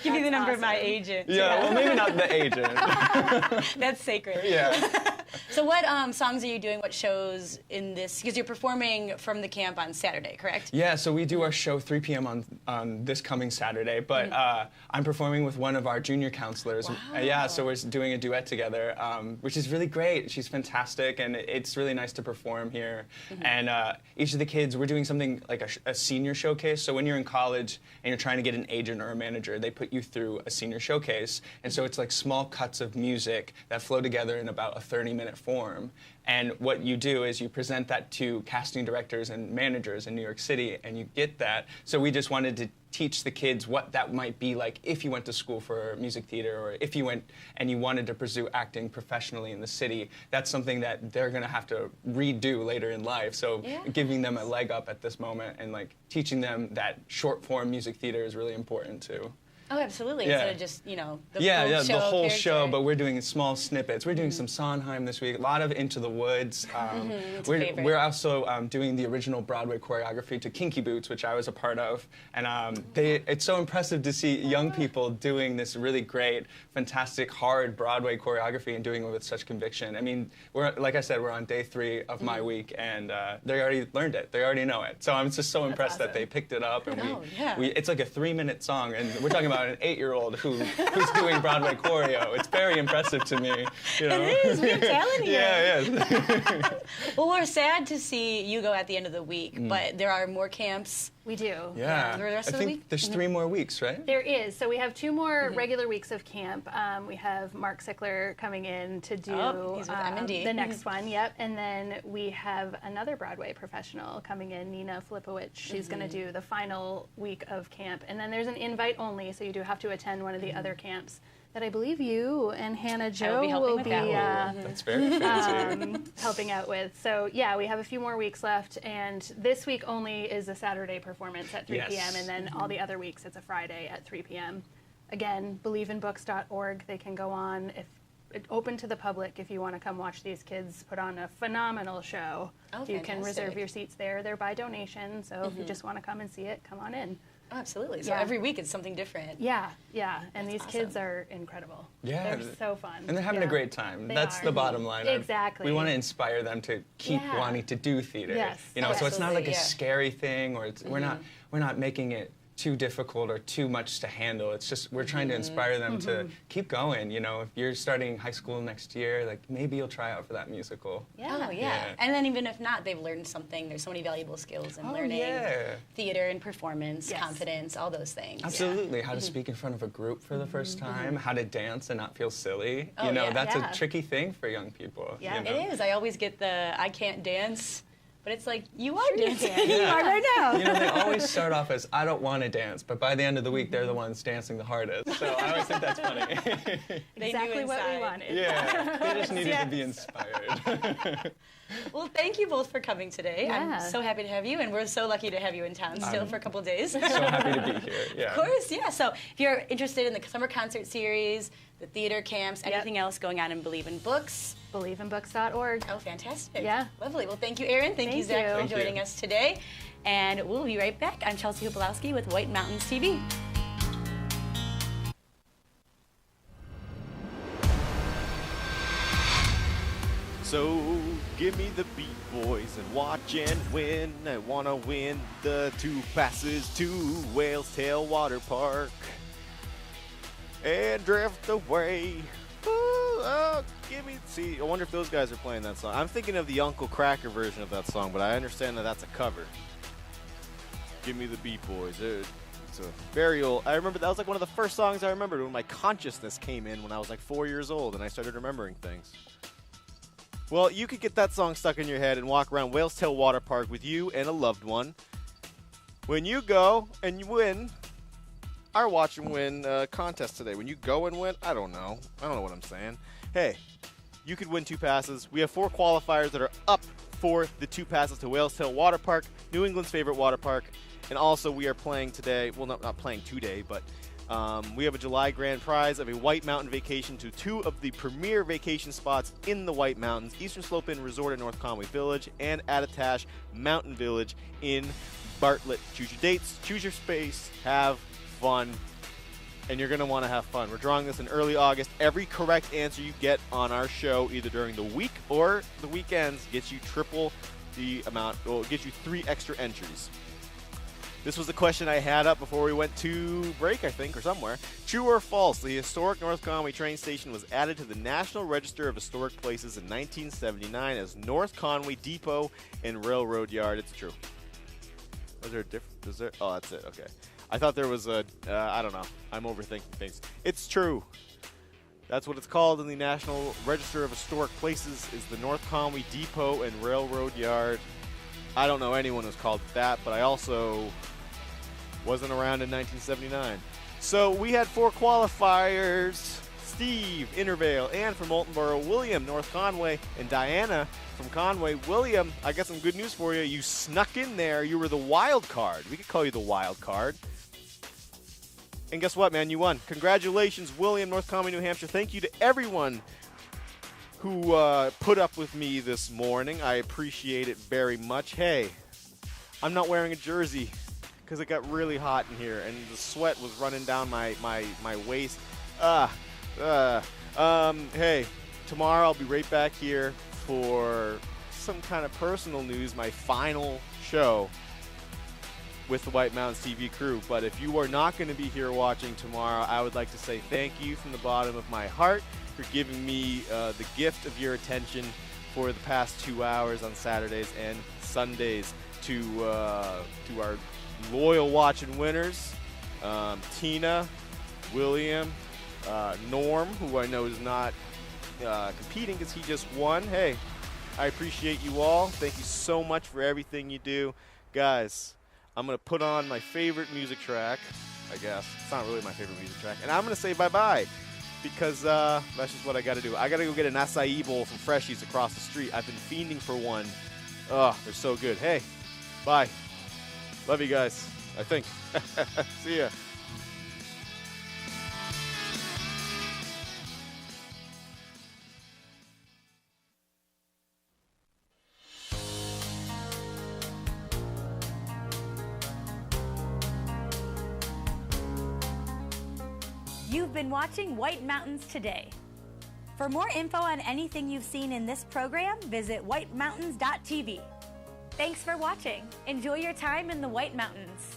Give me the number of my agent. Yeah, well, maybe not the agent. That's sacred. Yeah. So what songs are you doing, what shows in this, because you're performing from the camp on Saturday, correct? Yeah, so we do our show 3 p.m. on this coming Saturday, but I'm performing with one of our junior counselors. Wow. Yeah, so we're doing a duet together, which is really great. She's fantastic, and it's really nice to perform here. And each of the kids, we're doing something like a senior showcase. So when you're in college and you're trying to get an agent or a manager, they put you through a senior showcase. And so it's like small cuts of music that flow together in about a 30-minute form. And what you do is you present that to casting directors and managers in New York City, and you get that. So we just wanted to teach the kids what that might be like if you went to school for music theater, or if you went and you wanted to pursue acting professionally in the city. That's something that they're going to have to redo later in life. So giving them a leg up at this moment and like teaching them that short form music theater is really important too. Oh, absolutely. Yeah. Instead of just, the the whole show, but we're doing small snippets. We're doing some Sondheim this week, a lot of Into the Woods. We're also doing the original Broadway choreography to Kinky Boots, which I was a part of. And it's so impressive to see young people doing this really great, fantastic, hard Broadway choreography and doing it with such conviction. I mean, like I said, we're on day 3 of my week, and they already learned it. They already know it. So I'm just so impressed that they picked it up. And it's like a 3-minute song, and we're talking about an 8-year-old who's doing Broadway choreo. It's very impressive to me. You know? It is. We're telling you. Yeah. Well, we're sad to see you go at the end of the week, but there are more camps. We do. Yeah. For the rest of the week? There's 3 more weeks, right? There is. So we have 2 more regular weeks of camp. We have Mark Sickler coming in to do he's with M&D. the next one. Yep. And then we have another Broadway professional coming in, Nina Filipowicz. She's going to do the final week of camp. And then there's an invite only, so you do have to attend one of the other camps that I believe you and Hannah Jo will be That's very fancy. helping out with. So yeah, we have a few more weeks left, and this week only is a Saturday performance at 3 p.m. and then all the other weeks it's a Friday at 3 p.m. Again, believeinbooks.org. They can go on open to the public if you want to come watch these kids put on a phenomenal show. You can reserve your seats there. They're by donation, so if you just want to come and see it, come on in. Oh, absolutely. So every week it's something different. Yeah. And these kids are incredible. Yeah. They're so fun. And they're having a great time. That's the bottom line. Exactly. We want to inspire them to keep wanting to do theater. Yes. So it's not like a scary thing, or we're not making it too difficult or too much to handle. It's just we're trying to inspire them to keep going. If you're starting high school next year, like maybe you'll try out for that musical. And then even if not, they've learned something. There's so many valuable skills in learning theater and performance, confidence, all those things. Absolutely. How to speak in front of a group for the first time, how to dance and not feel silly. That's a tricky thing for young people. Yeah, it is. I always get the I can't dance. But it's like, you are dancing. Yeah. You are right now. They always start off as, I don't want to dance, but by the end of the week, they're the ones dancing the hardest. So I always think that's funny. Exactly what we wanted. Yeah, they just needed to be inspired. Well, thank you both for coming today. Yeah. I'm so happy to have you, and we're so lucky to have you in town still for a couple of days. So happy to be here, yeah. Of course, yeah. So if you're interested in the summer concert series, the theater camps, anything else going on in Believe in Books, believeinbooks.org. Oh, fantastic. Yeah. Lovely. Well, thank you, Erin. Thank you, Zach, for joining us today. And we'll be right back. I'm Chelsea Hupalowski with White Mountains TV. So Give me the Beat Boys and watch and win. I want to win the 2 passes to Whale's Tail Water Park and drift away. Give me. See, I wonder if those guys are playing that song. I'm thinking of the Uncle Cracker version of that song, but I understand that that's a cover. Give me the Beat Boys. It's a very old. I remember that was like one of the first songs I remembered when my consciousness came in when I was like 4 years old and I started remembering things. Well, you could get that song stuck in your head and walk around Whale's Tail Water Park with you and a loved one. When you go and you win our Watch and Win contest today. When you go and win, I don't know what I'm saying. Hey, you could win 2 passes. We have 4 qualifiers that are up for the 2 passes to Whale's Tail Water Park, New England's favorite water park. And also we are playing today, well, not playing today, but we have a July grand prize of a White Mountain vacation to 2 of the premier vacation spots in the White Mountains, Eastern Slope Inn Resort in North Conway Village and Attitash Mountain Village in Bartlett. Choose your dates, choose your space, have fun, and you're going to want to have fun. We're drawing this in early August. Every correct answer you get on our show, either during the week or the weekends, gets you triple the amount, or gets you 3 extra entries. This was the question I had up before we went to break, I think, or somewhere. True or false, the historic North Conway train station was added to the National Register of Historic Places in 1979 as North Conway Depot and Railroad Yard. It's true. Was there a different? Is there? Oh, that's it. Okay. I thought there was a, I don't know. I'm overthinking things. It's true. That's what it's called in the National Register of Historic Places, is the North Conway Depot and Railroad Yard. I don't know anyone who's called it that, but I also wasn't around in 1979. So we had 4 qualifiers. Steve, Intervale, Ann from Moultonboro, William, North Conway, and Diana from Conway. William, I got some good news for you. You snuck in there. You were the wild card. We could call you the wild card. And guess what, man? You won. Congratulations, William, North Conway, New Hampshire. Thank you to everyone who put up with me this morning. I appreciate it very much. Hey, I'm not wearing a jersey because it got really hot in here, and the sweat was running down my waist. Hey, tomorrow I'll be right back here for some kind of personal news, my final show with the White Mountains TV crew. But if you are not going to be here watching tomorrow, I would like to say thank you from the bottom of my heart for giving me the gift of your attention for the past 2 hours on Saturdays and Sundays. To our loyal watching winners, Tina, William, Norm, who I know is not competing because he just won. Hey, I appreciate you all. Thank you so much for everything you do. Guys, I'm going to put on my favorite music track, I guess. It's not really my favorite music track. And I'm going to say bye-bye because that's just what I got to do. I got to go get an acai bowl from Freshies across the street. I've been fiending for one. Oh, they're so good. Hey, bye. Love you guys, I think. See ya. You've been watching White Mountains Today. For more info on anything you've seen in this program, visit whitemountains.tv. Thanks for watching. Enjoy your time in the White Mountains.